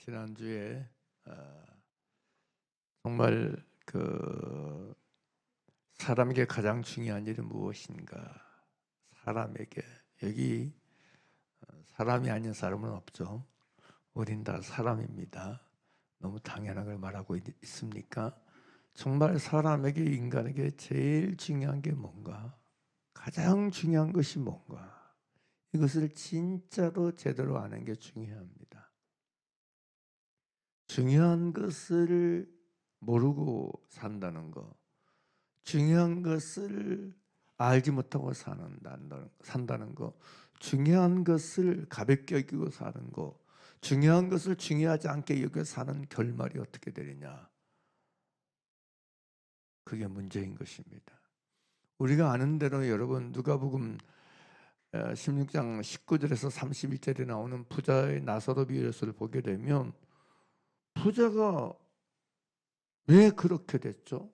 지난주에 정말 사람에게 가장 중요한 일은 무엇인가? 사람에게 여기 사람이 아닌 사람은 없죠. 우린 다 사람입니다. 너무 당연한 걸 말하고 있습니까? 정말 사람에게 인간에게 제일 중요한 게 뭔가? 가장 중요한 것이 뭔가? 이것을 진짜로 제대로 아는 게 중요합니다. 중요한 것을 모르고 산다는 거, 중요한 것을 알지 못하고 산다는 거, 중요한 것을 가볍게 여기고 사는 거, 중요한 것을 중요하지 않게 여겨 사는 결말이 어떻게 되느냐, 그게 문제인 것입니다. 우리가 아는 대로 여러분 누가복음 16장 19절에서 31절에 나오는 부자의 나사로 비유를 보게 되면 부자가 왜 그렇게 됐죠?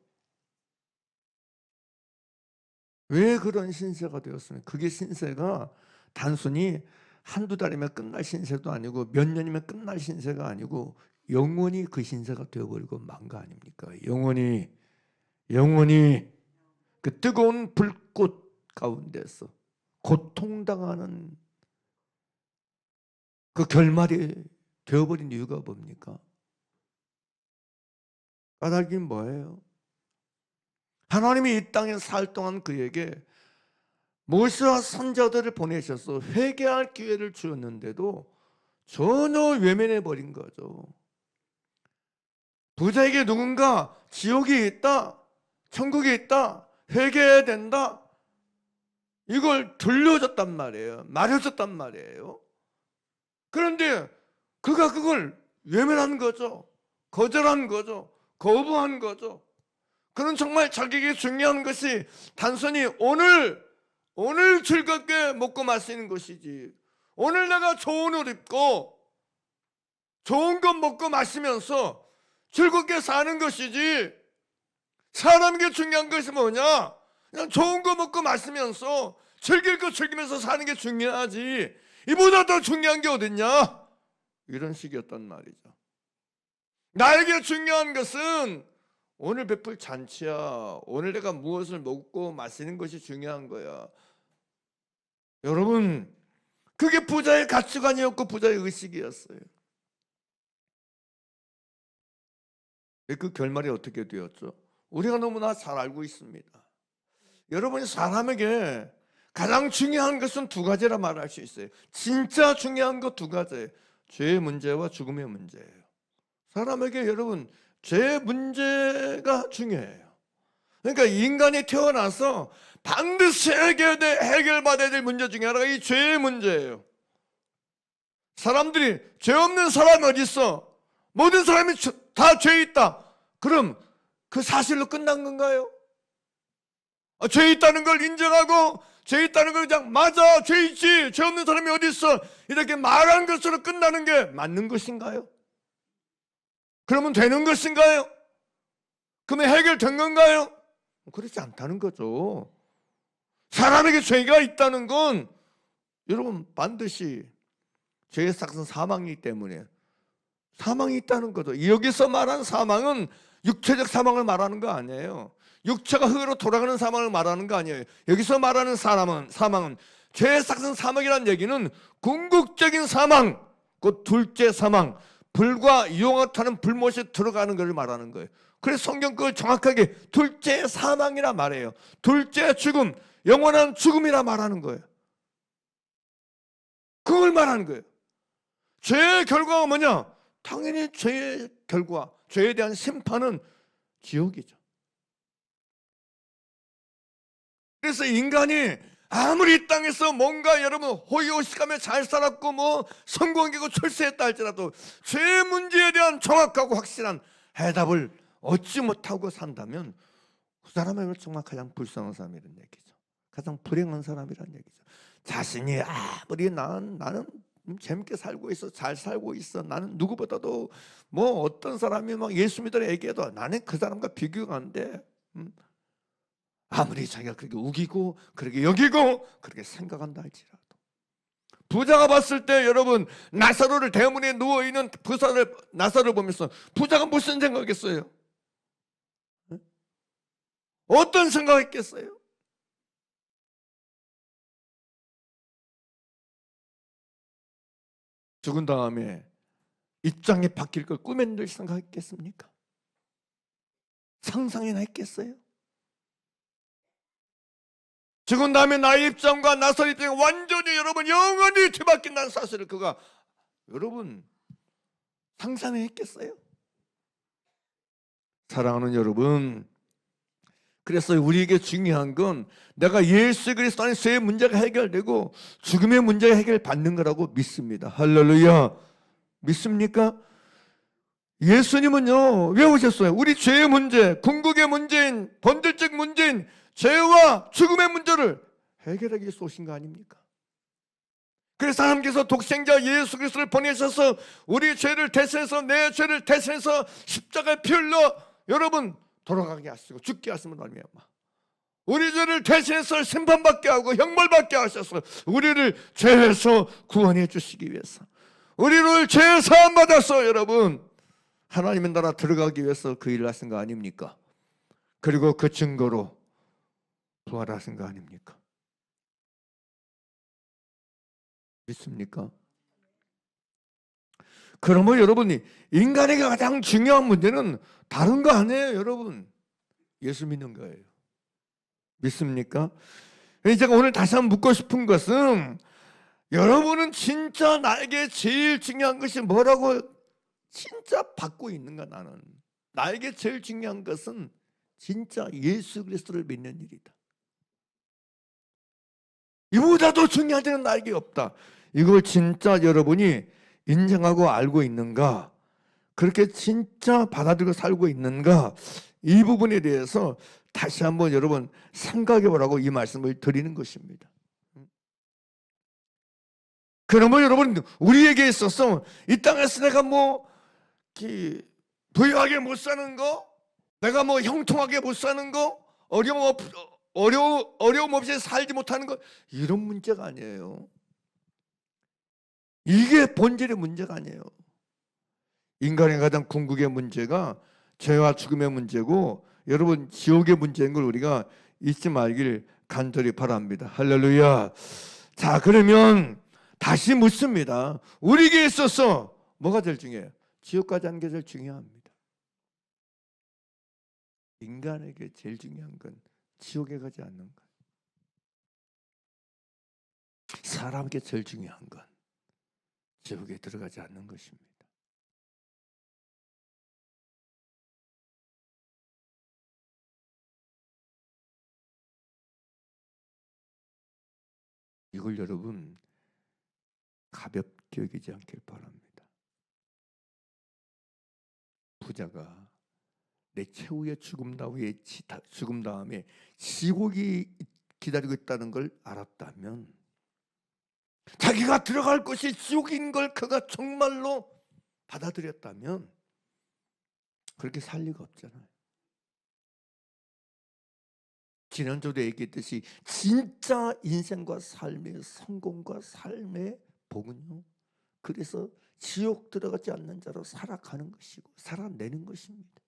왜 그런 신세가 되었습니까? 그게 신세가 단순히 한두 달이면 끝날 신세도 아니고 몇 년이면 끝날 신세가 아니고 영원히 그 신세가 되어버리고 만 거 아닙니까? 영원히 그 뜨거운 불꽃 가운데서 고통당하는 그 결말이 되어버린 이유가 뭡니까? 까닭이 뭐예요? 하나님이 이 땅에 살 동안 그에게 모세와 선자들을 보내셔서 회개할 기회를 주었는데도 전혀 외면해 버린 거죠. 부자에게 누군가 지옥이 있다, 천국이 있다, 회개해야 된다, 이걸 들려줬단 말이에요. 말해줬단 말이에요. 그런데 그가 그걸 외면한 거죠. 거절한 거죠. 거부한 거죠. 그는 정말 자기에게 중요한 것이 단순히 오늘 즐겁게 먹고 마시는 것이지, 오늘 내가 좋은 옷 입고 좋은 것 먹고 마시면서 즐겁게 사는 것이지, 사람에게 중요한 것이 뭐냐? 그냥 좋은 거 먹고 마시면서 즐길 거 즐기면서 사는 게 중요하지, 이보다 더 중요한 게 어딨냐? 이런 식이었단 말이죠. 나에게 중요한 것은 오늘 베풀 잔치야, 오늘 내가 무엇을 먹고 마시는 것이 중요한 거야. 여러분, 그게 부자의 가치관이었고 부자의 의식이었어요. 그 결말이 어떻게 되었죠? 우리가 너무나 잘 알고 있습니다. 여러분이 사람에게 가장 중요한 것은 두 가지라 말할 수 있어요. 진짜 중요한 것 두 가지예요. 죄의 문제와 죽음의 문제예요. 사람에게 여러분, 죄의 문제가 중요해요. 그러니까 인간이 태어나서 반드시 해결받아야 될 문제 중에 하나가 이 죄의 문제예요. 사람들이 죄 없는 사람이 어디 있어? 모든 사람이 다 죄 있다. 그럼 그 사실로 끝난 건가요? 죄 있다는 걸 인정하고 죄 있다는 걸 그냥 맞아, 죄 있지, 죄 없는 사람이 어디 있어, 이렇게 말한 것으로 끝나는 게 맞는 것인가요? 그러면 되는 것인가요? 그러면 해결된 건가요? 그렇지 않다는 거죠. 사람에게 죄가 있다는 건 여러분 반드시 죄의 삭은 사망이기 때문에 사망이 있다는 거죠. 여기서 말하는 사망은 육체적 사망을 말하는 거 아니에요. 육체가 흙으로 돌아가는 사망을 말하는 거 아니에요. 여기서 말하는 사망은 죄의 삭은 사망이라는 얘기는 궁극적인 사망, 그 둘째 사망, 불과 유황을 타는 불못에 들어가는 것을 말하는 거예요. 그래서 성경 그걸 정확하게 둘째 사망이라 말해요. 둘째 죽음, 영원한 죽음이라 말하는 거예요. 그걸 말하는 거예요. 죄의 결과가 뭐냐? 당연히 죄의 결과, 죄에 대한 심판은 지옥이죠. 그래서 인간이 아무리 이 땅에서 뭔가 여러분 호의호식하며 잘 살았고 뭐 성공이고 출세했다 할지라도 죄의 문제에 대한 정확하고 확실한 해답을 얻지 못하고 산다면 그 사람은 정말 가장 불쌍한 사람이라는 얘기죠. 가장 불행한 사람이라는 얘기죠. 자신이 아무리 나는 재밌게 살고 있어, 잘 살고 있어, 나는 누구보다도 뭐 어떤 사람이 막 예수 믿으라 얘기해도 나는 그 사람과 비교가 안 돼. 아무리 자기가 그렇게 우기고 그렇게 여기고 그렇게 생각한다 할지라도 부자가 봤을 때 여러분 나사로를 대문에 누워있는 부자를 나사로를 보면서 부자가 무슨 생각했어요? 어떤 생각했겠어요? 죽은 다음에 입장이 바뀔 걸 꿈에 생각했겠습니까? 상상이나 했겠어요? 죽은 다음에 나의 입장과 나설 입장이 완전히 여러분 영원히 뒤바뀐다는 사실을 그가 여러분 상상했겠어요? 사랑하는 여러분, 그래서 우리에게 중요한 건 내가 예수 그리스도 안에 죄의 문제가 해결되고 죽음의 문제가 해결받는 거라고 믿습니다. 할렐루야. 믿습니까? 예수님은요 왜 오셨어요? 우리 죄의 문제, 궁극의 문제인 본질적 문제인 죄와 죽음의 문제를 해결하기 위해서 오신 거 아닙니까? 그래서 하나님께서 독생자 예수 그리스도를 보내셔서 우리 죄를 대신해서 내 죄를 대신해서 십자가에 피 흘려 여러분 돌아가게 하시고 죽게 하시면 말미암아 우리 죄를 대신해서 심판받게 하고 형벌받게 하셔서 우리를 죄에서 구원해 주시기 위해서 우리를 죄 사함 받아서 여러분 하나님의 나라 들어가기 위해서 그 일을 하신 거 아닙니까? 그리고 그 증거로 부활하신 거 아닙니까? 믿습니까? 그러면 여러분이 인간에게 가장 중요한 문제는 다른 거 아니에요, 여러분. 예수 믿는 거예요. 믿습니까? 제가 오늘 다시 한번 묻고 싶은 것은 여러분은 진짜 나에게 제일 중요한 것이 뭐라고 진짜 받고 있는가? 나는 나에게 제일 중요한 것은 진짜 예수 그리스도를 믿는 일이다. 이보다도 중요한 일은 나에게 없다. 이걸 진짜 여러분이 인정하고 알고 있는가? 그렇게 진짜 받아들이고 살고 있는가? 이 부분에 대해서 다시 한번 여러분 생각해 보라고 이 말씀을 드리는 것입니다. 그러면 여러분 우리에게 있어서 이 땅에서 내가 뭐 부유하게 못 사는 거, 내가 뭐 형통하게 못 사는 거, 어려움 없이 살지 못하는 것 이런 문제가 아니에요. 이게 본질의 문제가 아니에요. 인간의 가장 궁극의 문제가 죄와 죽음의 문제고 여러분 지옥의 문제인 걸 우리가 잊지 말길 간절히 바랍니다. 할렐루야. 자, 그러면 다시 묻습니다. 우리에게 있어서 뭐가 제일 중요해요? 지옥 가지 않는 게 제일 중요합니다. 인간에게 제일 중요한 건 지옥에 가지 않는 것. 사람에게 제일 중요한 건 지옥에 들어가지 않는 것입니다. 이걸 여러분 가볍게 여기지 않길 바랍니다. 부자가 내 최후의 죽음 다음에 지옥이 기다리고 있다는 걸 알았다면 자기가 들어갈 곳이 지옥인 걸 그가 정말로 받아들였다면 그렇게 살 리가 없잖아요. 지난주도 얘기했듯이 진짜 인생과 삶의 성공과 삶의 복은요, 그래서 지옥 들어가지 않는 자로 살아가는 것이고 살아내는 것입니다.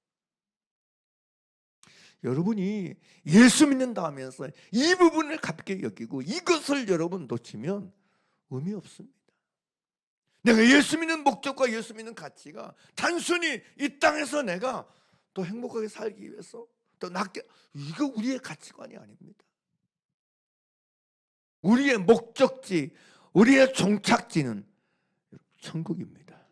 여러분이 예수 믿는다 하면서 이 부분을 가볍게 여기고 이것을 여러분 놓치면 의미 없습니다. 내가 예수 믿는 목적과 예수 믿는 가치가 단순히 이 땅에서 내가 또 행복하게 살기 위해서 또 낫게, 이거 우리의 가치관이 아닙니다. 우리의 목적지, 우리의 종착지는 천국입니다.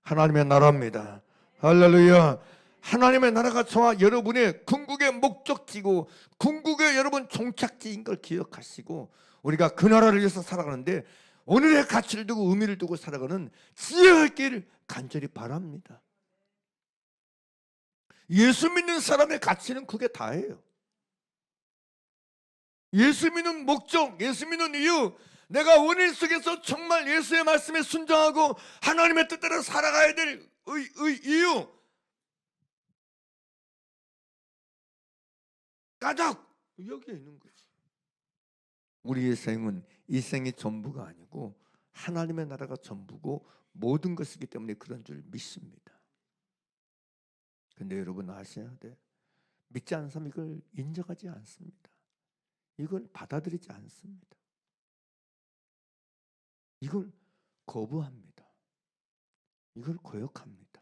하나님의 나라입니다. 할렐루야. 하나님의 나라가 저와 여러분의 궁극의 목적지고 궁극의 여러분 종착지인 걸 기억하시고 우리가 그 나라를 위해서 살아가는데 오늘의 가치를 두고 의미를 두고 살아가는 지혜가 있기를 간절히 바랍니다. 예수 믿는 사람의 가치는 그게 다예요. 예수 믿는 목적, 예수 믿는 이유, 내가 원인 속에서 정말 예수의 말씀에 순종하고 하나님의 뜻대로 살아가야 될 이유, 까닭 여기에 있는 거지. 우리의 생은 이 생이 전부가 아니고 하나님의 나라가 전부고 모든 것이기 때문에 그런 줄 믿습니다. 근데 여러분 아셔야 돼. 믿지 않는 사람은 이걸 인정하지 않습니다. 이걸 받아들이지 않습니다. 이걸 거부합니다. 이걸 거역합니다.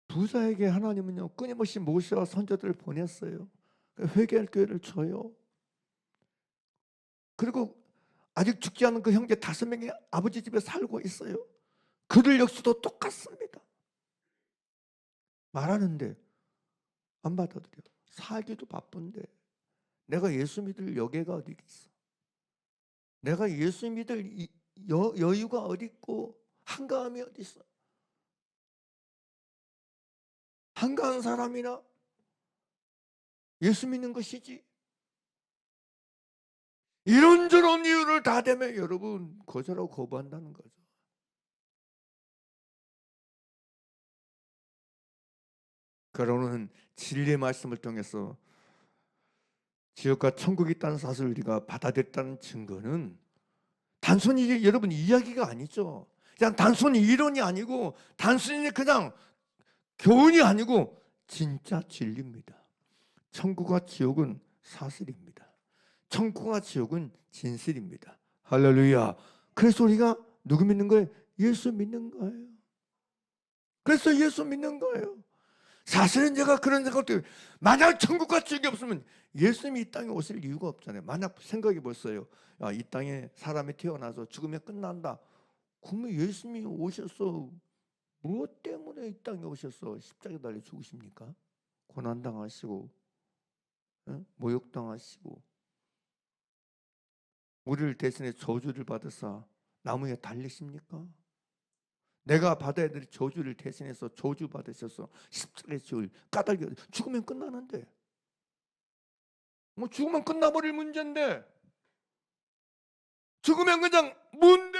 부자에게 하나님은요 끊임없이 모세와 선조들을 보냈어요. 회개할 기회를 줘요. 그리고 아직 죽지 않은 그 형제 5명이 아버지 집에 살고 있어요. 그들 역시도 똑같습니다. 말하는데 안 받아들여. 살기도 바쁜데 내가 예수 믿을 여개가 어디 있어? 내가 예수 믿을 여유가 어디 있고 한가함이 어디 있어? 한가한 사람이나 예수 믿는 것이지. 이런저런 이유를 다 대면 여러분 거절하고 거부한다는 거죠. 그러는 진리의 말씀을 통해서 지옥과 천국이 있다는 사실을 우리가 받아들였다는 증거는 단순히 여러분 이야기가 아니죠. 그냥 단순히 이론이 아니고 단순히 그냥 교훈이 아니고 진짜 진리입니다. 천국과 지옥은 사실입니다. 천국과 지옥은 진실입니다. 할렐루야. 그래서 우리가 누구 믿는 거예요? 예수 믿는 거예요. 그래서 예수 믿는 거예요. 사실은 제가 그런 생각도 만약 천국과 지옥이 없으면 예수님이 이 땅에 오실 이유가 없잖아요. 만약 생각해 보세요. 이 땅에 사람이 태어나서 죽으면 끝난다. 그러면 예수님이 오셔서 무엇 때문에 이 땅에 오셔서 십자가에 달려 죽으십니까? 고난당하시고 모욕당하시고 우리를 대신해 저주를 받으사 나무에 달리십니까? 내가 받아야 될 저주를 대신해서 저주 받으셔서 십자가에 까닭이 죽으면 끝나는데 뭐 죽으면 끝나버릴 문제인데 죽으면 그냥 뭔데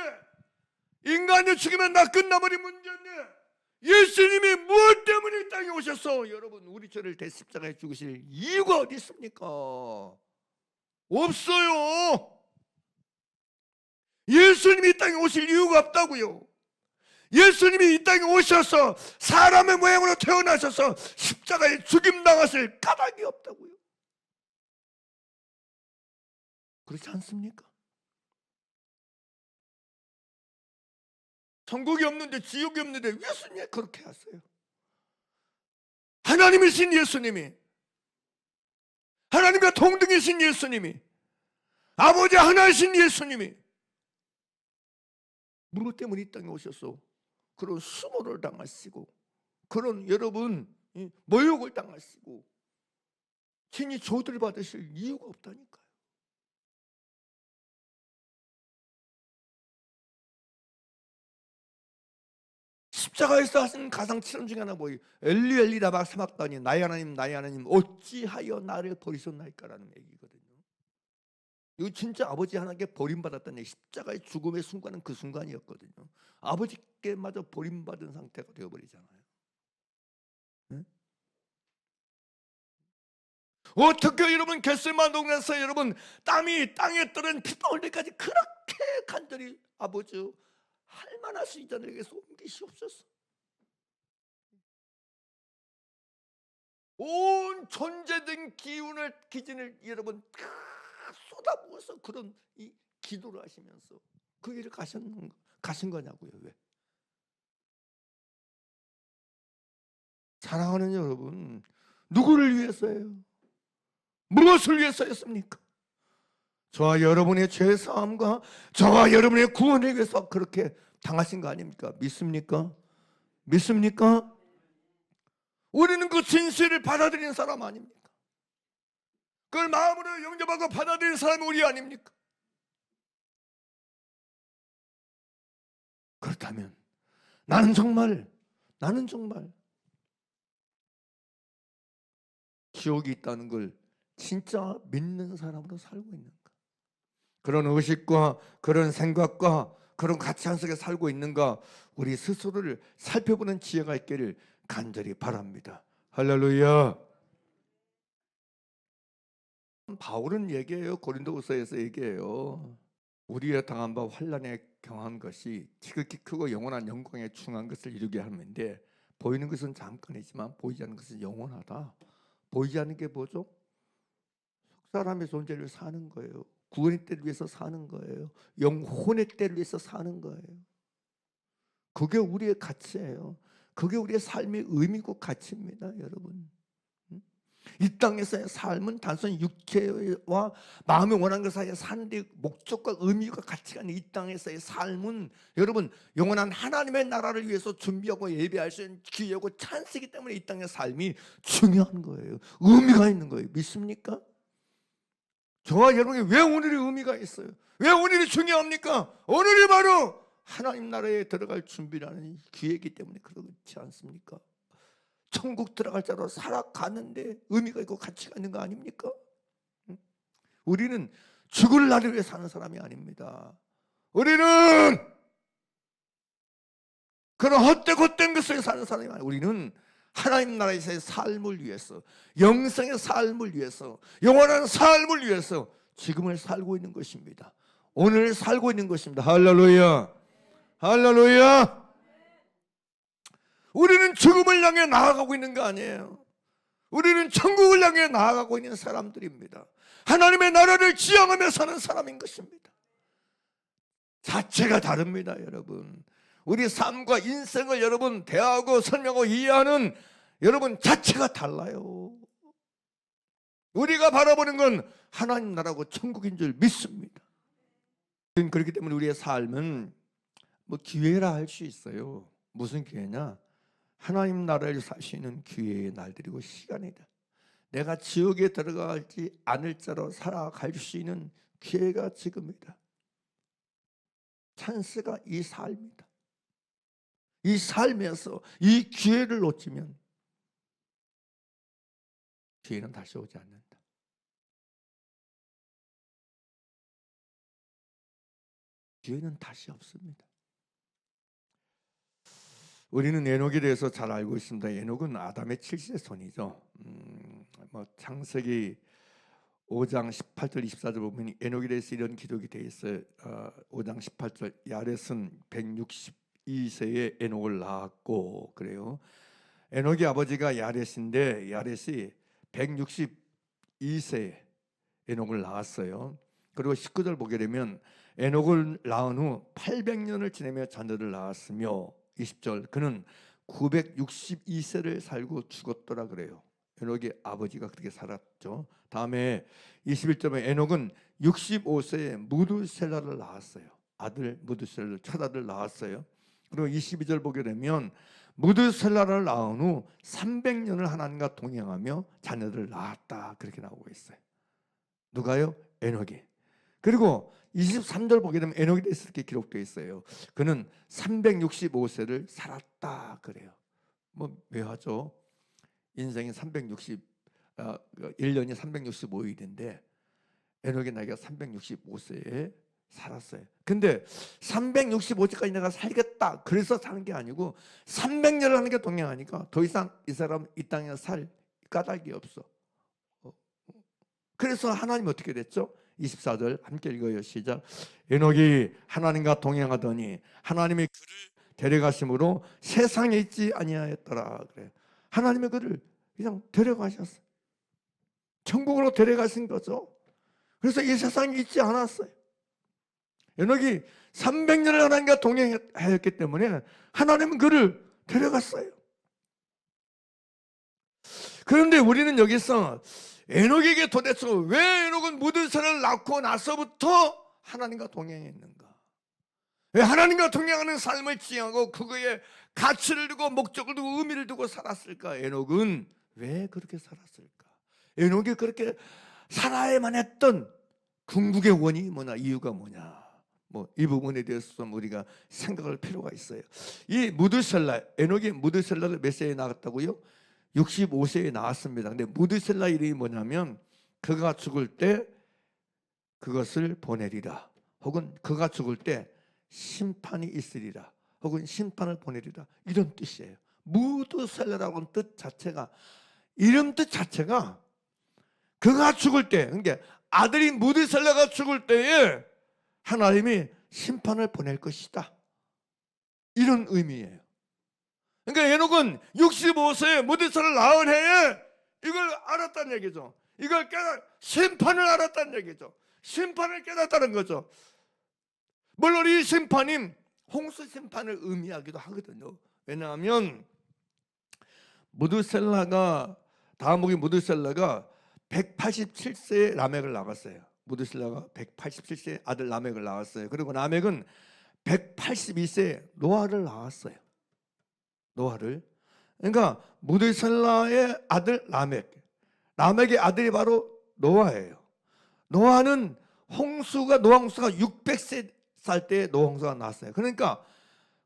인간이 죽으면 다 끝나버린 문제인데 예수님이 무엇 때문에 이 땅에 오셔서 여러분 우리 죄를 십자가에 죽으실 이유가 어디 있습니까? 없어요. 예수님이 이 땅에 오실 이유가 없다고요. 예수님이 이 땅에 오셔서 사람의 모양으로 태어나셔서 십자가에 죽임당하실 까닭이 없다고요. 그렇지 않습니까? 천국이 없는데 지옥이 없는데 예수님이 그렇게 하세요. 하나님이신 예수님이 하나님과 동등이신 예수님이 아버지 하나이신 예수님이 무엇 때문에 이 땅에 오셔서 그런 수모를 당하시고 그런 여러분 모욕을 당하시고 친히 조를 받으실 이유가 없다니까요. 십자가에서 하신 가장 치름 중에 하나 뭐예요? 엘리 엘리 라마 사막다니 나의 하나님 어찌하여 나를 버리셨나이까라는 얘기거든요. 이거 진짜 아버지 하나님께 버림받았다는 얘기. 십자가의 죽음의 순간은 그 순간이었거든요. 아버지께마저 버림받은 상태가 되어버리잖아요. 네? 어떻게 여러분 겟세마네 동산에서 여러분 땀이 땅에 떨어진 핏방울 때까지 그렇게 간절히 아버지 할 만할 수 있잖아요. 여기서 옮기시옵소서. 온 존재된 기진을 여러분 쏟아부어서 그런 이 기도를 하시면서 그 일을 가신 거냐고요. 왜? 사랑하는 여러분, 누구를 위해서예요? 무엇을 위해서였습니까? 저와 여러분의 죄사함과 저와 여러분의 구원을 위해서 그렇게 당하신 거 아닙니까? 믿습니까? 믿습니까? 우리는 그 진실을 받아들이는 사람 아닙니까? 그걸 마음으로 영접하고 받아들이는 사람이 우리 아닙니까? 그렇다면 나는 정말 지옥이 있다는 걸 진짜 믿는 사람으로 살고 있는가? 그런 의식과 그런 생각과 그런 가치관 속에 살고 있는가? 우리 스스로를 살펴보는 지혜가 있기를 간절히 바랍니다. 할렐루야. 바울은 얘기해요. 고린도후서에서 얘기해요. 우리가 당한 바 환난에 경한 것이 지극히 크고 영원한 영광에 충한 것을 이루게 하는데, 보이는 것은 잠깐이지만 보이지 않는 것은 영원하다. 보이지 않는 게 뭐죠? 사람의 존재를 사는 거예요. 구원의 때를 위해서 사는 거예요. 영혼의 때를 위해서 사는 거예요. 그게 우리의 가치예요. 그게 우리의 삶의 의미고 가치입니다, 여러분. 이 땅에서의 삶은 단순히 육체와 마음이 원하는 것 사이에 사는데 목적과 의미가 가치가 있는 이 땅에서의 삶은 여러분 영원한 하나님의 나라를 위해서 준비하고 예배할 수 있는 기회고 찬스이기 때문에 이 땅의 삶이 중요한 거예요. 의미가 있는 거예요. 믿습니까? 저와 여러분이 왜 오늘이 의미가 있어요? 왜 오늘이 중요합니까? 오늘이 바로 하나님 나라에 들어갈 준비라는 기회이기 때문에 그렇지 않습니까? 천국 들어갈 자로 살아가는데 의미가 있고 가치가 있는 거 아닙니까? 우리는 죽을 날을 위해 사는 사람이 아닙니다. 우리는 그런 헛된 것을 사는 사람이 아니에요. 우리는 하나님 나라에서의 삶을 위해서, 영생의 삶을 위해서, 영원한 삶을 위해서 지금을 살고 있는 것입니다. 오늘 살고 있는 것입니다. 할렐루야, 할렐루야. 우리는 죽음을 향해 나아가고 있는 거 아니에요. 우리는 천국을 향해 나아가고 있는 사람들입니다. 하나님의 나라를 지향하며 사는 사람인 것입니다. 자체가 다릅니다, 여러분. 우리 삶과 인생을 여러분 대하고 설명하고 이해하는 여러분 자체가 달라요. 우리가 바라보는 건 하나님 나라고 천국인 줄 믿습니다. 그렇기 때문에 우리의 삶은 뭐 기회라 할 수 있어요. 무슨 기회냐? 하나님 나라를 살 수 있는 기회의 날들이고 시간이다. 내가 지옥에 들어가지 않을 자로 살아갈 수 있는 기회가 지금이다. 찬스가 이 삶이다. 이 삶에서 이 기회를 놓치면 기회는 다시 오지 않는다. 기회는 다시 없습니다. 우리는 에녹에 대해서 잘 알고 있습니다. 에녹은 아담의 7세 손이죠. 창세기 5장 18절 24절 보면 에녹에 대해서 이런 기록이 되어 있어요. 5장 18절 야렛은 162세에 에녹을 낳았고 그래요. 에녹의 아버지가 야렛인데 야렛이 162세에 에녹을 낳았어요. 그리고 19절 보게 되면 에녹을 낳은 후 800년을 지내며 자녀를 낳았으며 20절 그는 962세를 살고 죽었더라 그래요. 에녹의 아버지가 그렇게 살았죠. 다음에 21절에 에녹은 65세에 무두셀라를 낳았어요. 아들 무두셀라 첫아들 낳았어요. 그리고 22절 보게 되면 무두셀라를 낳은 후 300년을 하나님과 동행하며 자녀들을 낳았다 그렇게 나오고 있어요. 누가요? 에녹이. 그리고 23절 보게 되면 에녹에 대해서 이렇게 기록되어 있어요. 그는 365세를 살았다 그래요. 뭐 묘하죠. 인생이 1년이 365일인데 에녹의 나이가 365세에 살았어요. 근데 365세까지 내가 살겠다 그래서 사는 게 아니고 300년을 하는 게 동행하니까 더 이상 이 사람 이 땅에 살 까닭이 없어. 그래서 하나님 어떻게 됐죠? 24절 함께 읽어요. 시작. 에녹이 하나님과 동행하더니 하나님이 그를 데려가심으로 세상에 있지 아니하였더라 그래. 하나님이 그를 그냥 데려가셨어요. 천국으로 데려가신 거죠. 그래서 이 세상에 있지 않았어요. 에녹이 300년을 하나님과 동행하였기 때문에 하나님은 그를 데려갔어요. 그런데 우리는 여기서 에녹에게 도대체 왜 에녹은 무드셀을 낳고 나서부터 하나님과 동행했는가? 왜 하나님과 동행하는 삶을 지향하고 그거에 가치를 두고 목적을 두고 의미를 두고 살았을까? 에녹은 왜 그렇게 살았을까? 에녹이 그렇게 살아야만 했던 궁극의 원인이 뭐냐? 이유가 뭐냐? 이 부분에 대해서 좀 우리가 생각할 필요가 있어요. 이 무드셀라, 에녹이 무드셀라를 몇 세에 낳았다고요? 65세에 나왔습니다. 근데 무드셀라 이름이 뭐냐면 그가 죽을 때 그것을 보내리라, 혹은 그가 죽을 때 심판이 있으리라, 혹은 심판을 보내리라, 이런 뜻이에요. 무드셀라라는 뜻 자체가, 이름 뜻 자체가 그가 죽을 때, 그러니까 아들이 무드셀라가 죽을 때에 하나님이 심판을 보낼 것이다, 이런 의미예요. 그러니까 에녹은 65세에 무드셀라를 낳은 해에 이걸 알았다는 얘기죠. 이걸 심판을 알았다는 얘기죠. 심판을 깨닫다는 거죠. 물론 이 심판이 홍수 심판을 의미하기도 하거든요. 왜냐하면 다음 복인 무드셀라가 187세에 라멕을 낳았어요. 무드셀라가 187세에 아들 라멕을 낳았어요. 그리고 라멕은 182세에 노아를 낳았어요. 노아를. 그러니까 무드셀라의 아들 라멕의 아들이 바로 노아예요. 노아는 노아 홍수가 600세 살 때 노아 홍수가 났어요. 그러니까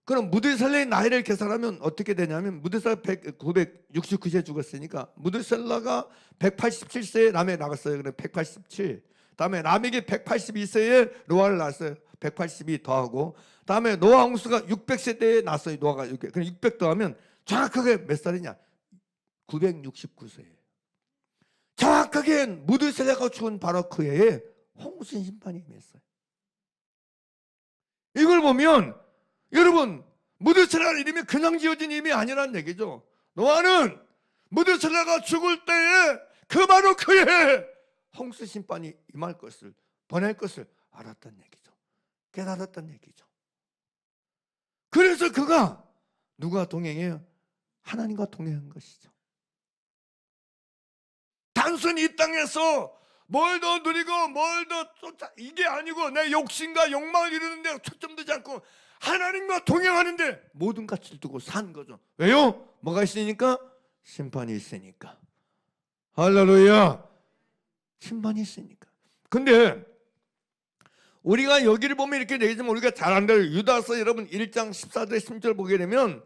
그럼 무드셀라의 나이를 계산하면 어떻게 되냐면, 무드셀라 969세에 죽었으니까 무드셀라가 187세에 라멕 나갔어요. 그럼 187. 다음에 라멕이 182세에 노아를 낳았어요. 182 더하고, 다음에 노아 홍수가 600세 때에 났어요. 노아가 600. 그럼 600 더하면 정확하게 몇 살이냐? 969세예요. 정확하게 무드셀라가 죽은 바로 그 해에 홍수 심판이 임했어요. 이걸 보면 여러분, 무드셀라는 이름이 그냥 지어진 이름이 아니란 얘기죠. 노아는 무드셀라가 죽을 때에 바로 그 해에 홍수 심판이 임할 것을, 보낼 것을 알았단 얘기죠. 깨달았단 얘기죠. 그래서 그가 누가 동행해요? 하나님과 동행한 것이죠. 단순히 이 땅에서 뭘 더 누리고 뭘 더 쫓아, 이게 아니고 내 욕심과 욕망을 이루는 데 초점되지 않고 하나님과 동행하는데 모든 가치를 두고 산 거죠. 왜요? 뭐가 있으니까? 심판이 있으니까. 할렐루야. 심판이 있으니까. 근데 우리가 여기를 보면 이렇게 되겠지만, 우리가 잘 아는 대로 유다서 여러분 1장 14절에 10절 보게 되면,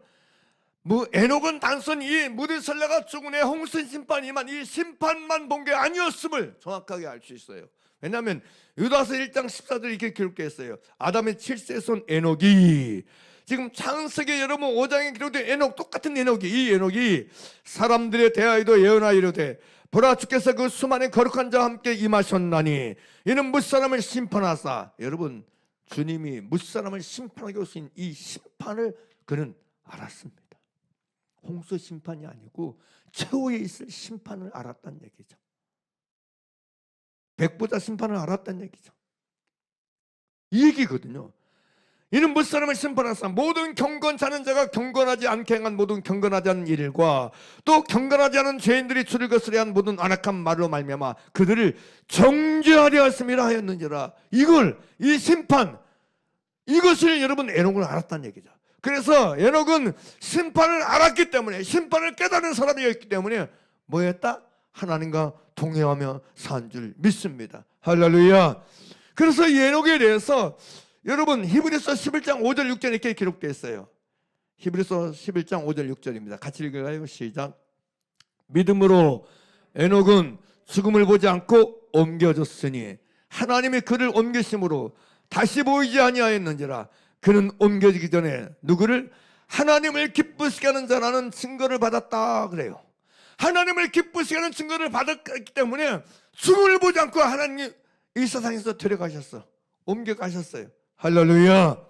에녹은 단순히 이 무드셀라가 죽은 해 홍수 심판이만, 이 심판만 본 게 아니었음을 정확하게 알 수 있어요. 왜냐하면 유다서 1장 14절 이렇게 기록되어 있어요. 아담의 7세 손 에녹이, 지금 창세기 여러분 5장에 기록된 에녹, 똑같은 에녹이, 이 에녹이 사람들에 대하여도 예언하이르되 보라, 주께서 그 수많은 거룩한 자와 함께 임하셨나니 이는 무사람을 심판하사. 여러분, 주님이 무사람을 심판하기 오신 이 심판을 그는 알았습니다. 홍수 심판이 아니고 최후에 있을 심판을 알았다는 얘기죠. 백보자 심판을 알았다는 얘기죠. 이 얘기거든요. 이는 무사람을 심판하사 모든 경건하는 자가 경건하지 않게 행한 모든 경건하지 않은 일과 또 경건하지 않은 죄인들이 주를 거스려 한 모든 안악한 말로 말미암아 그들을 정죄하려 하였음이라 하였느니라. 이 심판, 이것을 여러분 에녹은 알았다는 얘기죠. 그래서 에녹은 심판을 알았기 때문에, 심판을 깨달은 사람이었기 때문에 뭐였다? 하나님과 동행하며 산 줄 믿습니다. 할렐루야. 그래서 이 에녹에 대해서 여러분 히브리서 11장 5절 6절 이렇게 기록되어 있어요. 히브리서 11장 5절 6절입니다. 같이 읽어요. 시작. 믿음으로 에녹은 죽음을 보지 않고 옮겨졌으니 하나님이 그를 옮기심으로 다시 보이지 아니하였는지라. 그는 옮겨지기 전에 누구를? 하나님을 기쁘시게 하는 자라는 증거를 받았다 그래요. 하나님을 기쁘시게 하는 증거를 받았기 때문에 죽음을 보지 않고 하나님이 이 세상에서 데려가셨어. 옮겨가셨어요. 할렐루야.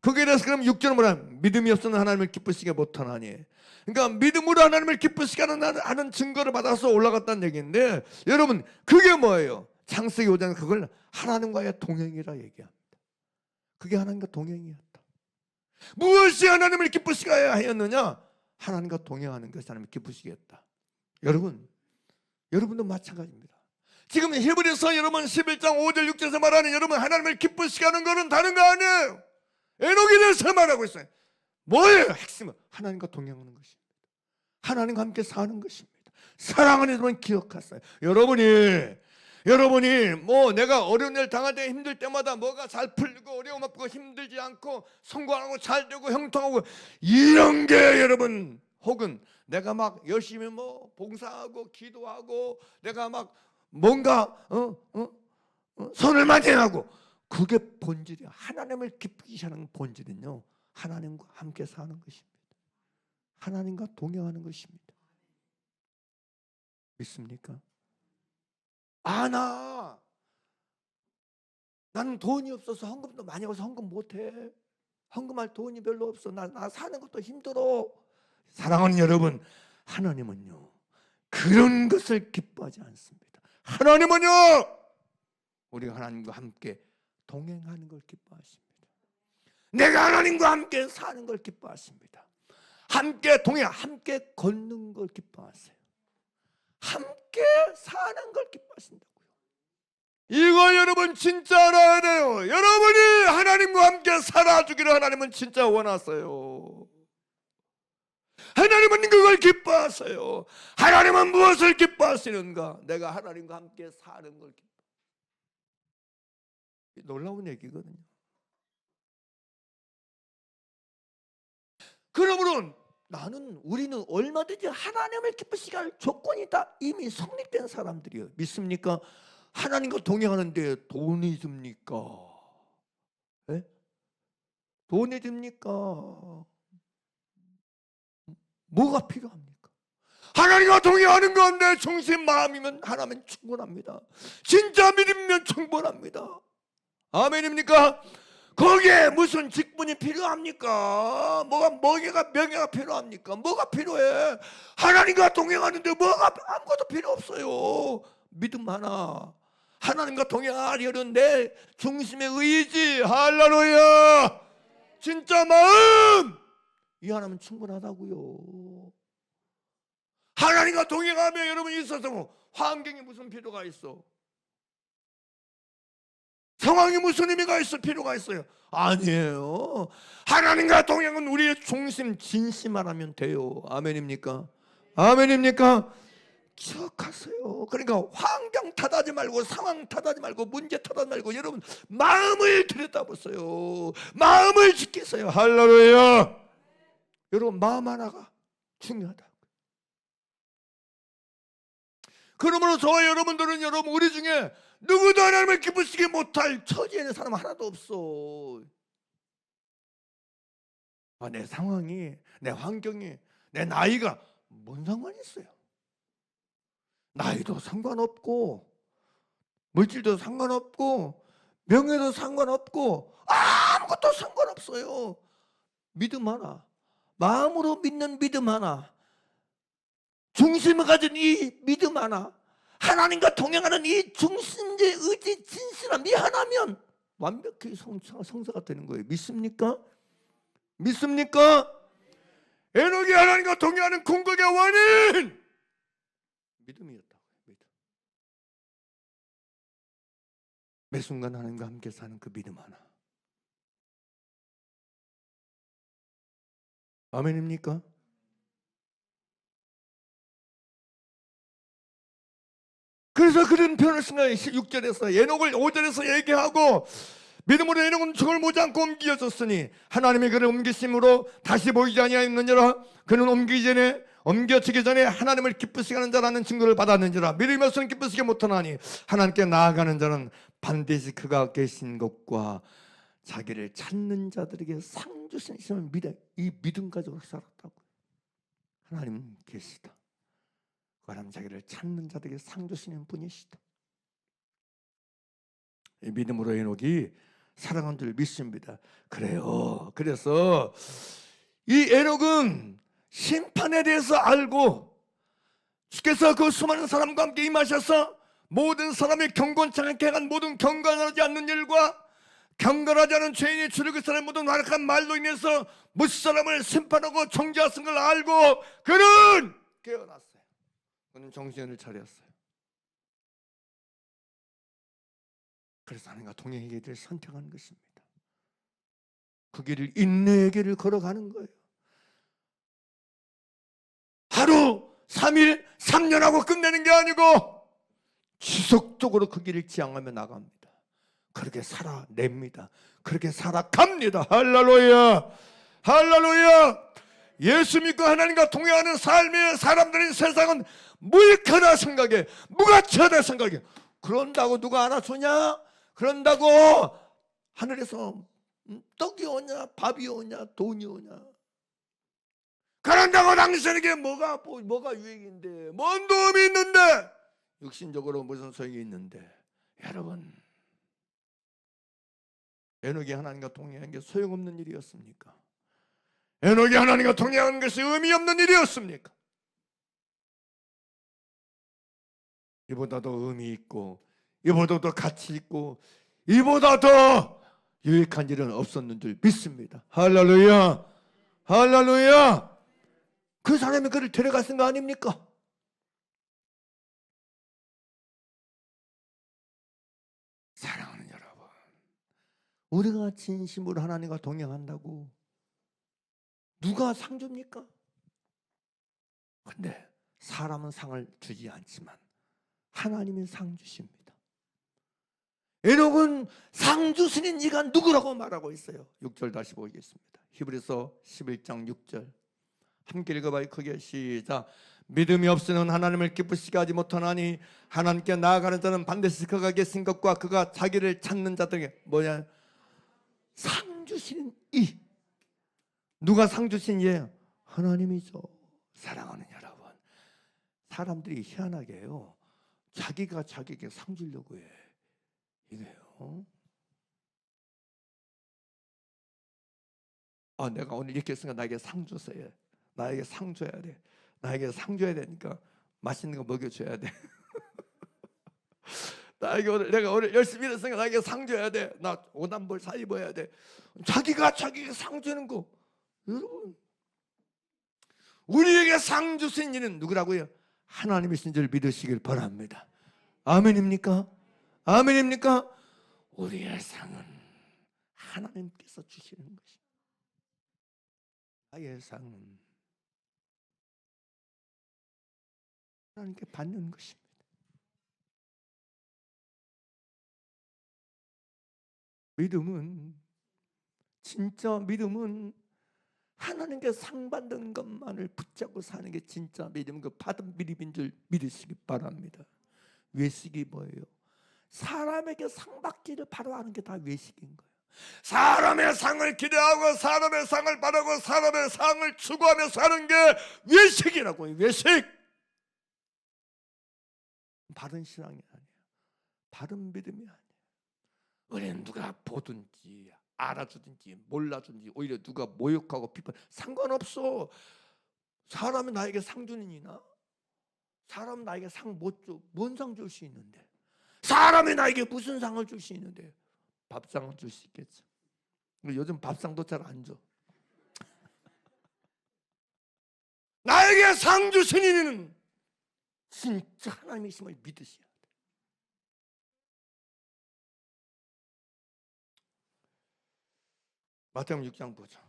거기에 대해서 그럼 6절은 뭐라? 믿음이 없으면 하나님을 기쁘시게 못하나니. 그러니까 믿음으로 하나님을 기쁘시게 하는 증거를 받아서 올라갔다는 얘기인데, 여러분 그게 뭐예요? 창세기 5장은 그걸 하나님과의 동행이라 얘기합니다. 그게 하나님과 동행이었다. 무엇이 하나님을 기쁘시게 하였느냐? 하나님과 동행하는 것이 하나님을 기쁘시게 했다. 여러분도 마찬가지입니다. 지금 히브리서 여러분 11장 5절 6절에서 말하는 여러분 하나님을 기쁘시게 하는 것은 다른 거 아니에요. 에녹에 대해서 말하고 있어요. 뭐예요? 핵심은 하나님과 동행하는 것입니다. 하나님과 함께 사는 것입니다. 사랑하는 여러분 기억하세요. 여러분이 뭐 내가 어려운 일 당할 때 힘들 때마다 뭐가 잘 풀리고 어려움 없고 힘들지 않고 성공하고 잘 되고 형통하고 이런 게 여러분, 혹은 내가 막 열심히 뭐 봉사하고 기도하고 내가 막 뭔가 선을 많이 하고, 그게 본질이야. 하나님을 기쁘게 하는 본질은요, 하나님과 함께 사는 것입니다. 하나님과 동행하는 것입니다. 믿습니까? 나는 돈이 없어서 헌금도 많이 와서 헌금 못해. 헌금할 돈이 별로 없어. 나 사는 것도 힘들어. 사랑하는 여러분, 하나님은요 그런 것을 기뻐하지 않습니다. 하나님은요 우리가 하나님과 함께 동행하는 걸 기뻐하십니다. 내가 하나님과 함께 사는 걸 기뻐하십니다. 함께 동행, 함께 걷는 걸 기뻐하세요. 함께 사는 걸 기뻐하신다고요. 이거 여러분 진짜 알아야 돼요. 여러분이 하나님과 함께 살아주기를 하나님은 진짜 원하세요. 하나님은 그걸 기뻐하세요. 하나님은 무엇을 기뻐하시는가? 내가 하나님과 함께 사는 걸 기뻐하세요. 놀라운 얘기거든요. 그러므로 우리는 얼마든지 하나님을 기쁘시게 할 조건이 다 이미 성립된 사람들이에요. 믿습니까? 하나님과 동행하는데 돈이 듭니까? 네? 돈이 듭니까? 뭐가 필요합니까? 하나님과 동행하는 건 내 중심 마음이면 하나면 충분합니다. 진짜 믿으면 충분합니다. 아멘입니까? 거기에 무슨 직분이 필요합니까? 명예가 필요합니까? 뭐가 필요해? 하나님과 동행하는데 아무것도 필요 없어요. 믿음 하나. 하나님과 동행하려는 내 중심의 의지, 할렐루야, 진짜 마음, 이 하나면 충분하다고요. 하나님과 동행하며 여러분이 있어서 환경이 무슨 필요가 있어? 상황이 무슨 의미가 있어? 필요가 있어요? 아니에요. 하나님과 동행은 우리의 중심, 진심만 하면 돼요. 아멘입니까? 아멘입니까? 기억하세요. 그러니까 환경 탓하지 말고, 상황 탓하지 말고, 문제 탓하지 말고, 여러분 마음을 들여다보세요. 마음을 지키세요. 할렐루야. 여러분 마음 하나가 중요하다. 그러므로 저와 여러분들은 우리 중에 누구도 하나님을 기쁘시게 못할 처지에 있는 사람 하나도 없어. 내 상황이, 내 환경이, 내 나이가 뭔 상관이 있어요? 나이도 상관없고, 물질도 상관없고, 명예도 상관없고, 아무것도 상관없어요. 믿음 하나, 마음으로 믿는 믿음 하나, 중심을 가진 이 믿음 하나, 하나님과 동행하는 이 중심의 의지, 진실함, 이 하나면 완벽히 성사가 되는 거예요. 믿습니까? 믿습니까? 에녹이 하나님과 동행하는 궁극의 원인, 믿음이었다고요. 믿음. 매 순간 하나님과 함께 사는 그 믿음 하나. 아멘입니까? 그래서 그런 표현을 쓴 거예요. 6절에서 에녹을 5절에서 얘기하고, 믿음으로 에녹은 죽을 모자않고 옮겨졌으니 하나님의 그를 옮기심으로 다시 보이지 아니하였느니라. 그는 옮겨지기 전에 하나님을 기쁘시게 하는 자라는 증거를 받았는지라. 믿음이 없으면 기쁘시게 못하나니 하나님께 나아가는 자는 반드시 그가 계신 것과 자기를 찾는 자들에게 상 주시는 이 믿음 가지고 살았다고. 하나님 계시다. 하나님 자기를 찾는 자들에게 상 주시는 분이시다. 이 믿음으로 에녹이 살아간 줄 믿습니다. 그래요. 그래서 이 에녹은 심판에 대해서 알고, 주께서 그 수많은 사람과 함께 임하셔서 모든 사람이 경건치 않게 한 모든 경건하지 않는 일과 경건하지 않은 죄인이 주를 사는 모든 완악한 말로 인해서 못 사람을 심판하고 정죄하신 걸 알고 그는 깨어났어요. 그는 정신을 차렸어요. 그래서 하나님과 동행의 길을 선택하는 것입니다. 그 길을, 인내의 길을 걸어가는 거예요. 하루, 3일, 3년하고 끝내는 게 아니고 지속적으로 그 길을 지향하며 나갑니다. 그렇게 살아냅니다. 그렇게 살아갑니다. 할렐루야, 할렐루야. 예수 믿고 하나님과 동행하는 삶의 사람들인 세상은 무익하다 생각해, 무가치하다 생각해. 그런다고 누가 알아주냐? 그런다고 하늘에서 떡이 오냐, 밥이 오냐, 돈이 오냐? 그런다고 당신에게 뭐가 유익인데, 뭔 도움이 있는데? 육신적으로 무슨 소용이 있는데, 여러분, 에녹이 하나님과 동행한 게 소용없는 일이었습니까? 에녹이 하나님과 동행한 것이 의미 없는 일이었습니까? 이보다 더 의미 있고, 이보다 더 가치 있고, 이보다 더 유익한 일은 없었는 줄 믿습니다. 할렐루야, 할렐루야. 그 사람이 그를 데려갔은 거 아닙니까? 사랑하는 여러분, 우리가 진심으로 하나님과 동행한다고 누가 상 줍니까? 근데 사람은 상을 주지 않지만 하나님은 상 주십니다. 에녹은 상 주시는 이가 누구라고 말하고 있어요. 6절 다시 보겠습니다. 히브리서 11장 6절 함께 읽어봐요. 크게 시작. 믿음이 없으면 하나님을 기쁘시게 하지 못하나니 하나님께 나아가는 자는 반드시 그가 계신 것과 그가 자기를 찾는 자들에게 뭐냐? 상 주시는 이. 누가 상 주신 이예요? 하나님이죠. 사랑하는 여러분, 사람들이 희한하게 해요. 자기가 자기에게 상 주려고 해. 이래요. 내가 오늘 이렇게 했으니까 나에게 상 주세요. 나에게 상 줘야 돼. 나에게 상 줘야 되니까 맛있는 거 먹여줘야 돼. 내가 오늘 열심히 했으니까 나에게 상 줘야 돼. 나 오단벌 사 입어야 돼. 자기가 자기에게 상 주는 거. 여러분, 우리에게 상 주신 이는 누구라고요? 하나님이신 줄 믿으시길 바랍니다. 아멘입니까? 아멘입니까? 우리의 상은 하나님께서 주시는 것입니다. 나의 상은 하나님께 받는 것입니다. 믿음은, 진짜 믿음은 하나님께 상 받는 것만을 붙잡고 사는 게 진짜 믿음, 그 받은 믿음인 줄 믿으시기 바랍니다. 외식이 뭐예요? 사람에게 상 받기를 바라는 게 다 외식인 거예요. 사람의 상을 기대하고 사람의 상을 바라고 사람의 상을 추구하며 사는 게 외식이라고요. 외식. 바른 신앙이 아니에요. 바른 믿음이 아니에요. 우리는 누가 보든지 알아주든지 몰라주든지 오히려 누가 모욕하고 비판 상관없어. 사람이 나에게 상 주는 이나 사람은 나에게 상 못 줘. 뭔 상 줄 수 있는데? 사람이 나에게 무슨 상을 줄 수 있는데? 밥상을 줄 수 있겠죠. 요즘 밥상도 잘 안 줘. 나에게 상 주신 이는 진짜 하나님이심을 믿으셔야 돼. 마태복음 6장 보죠.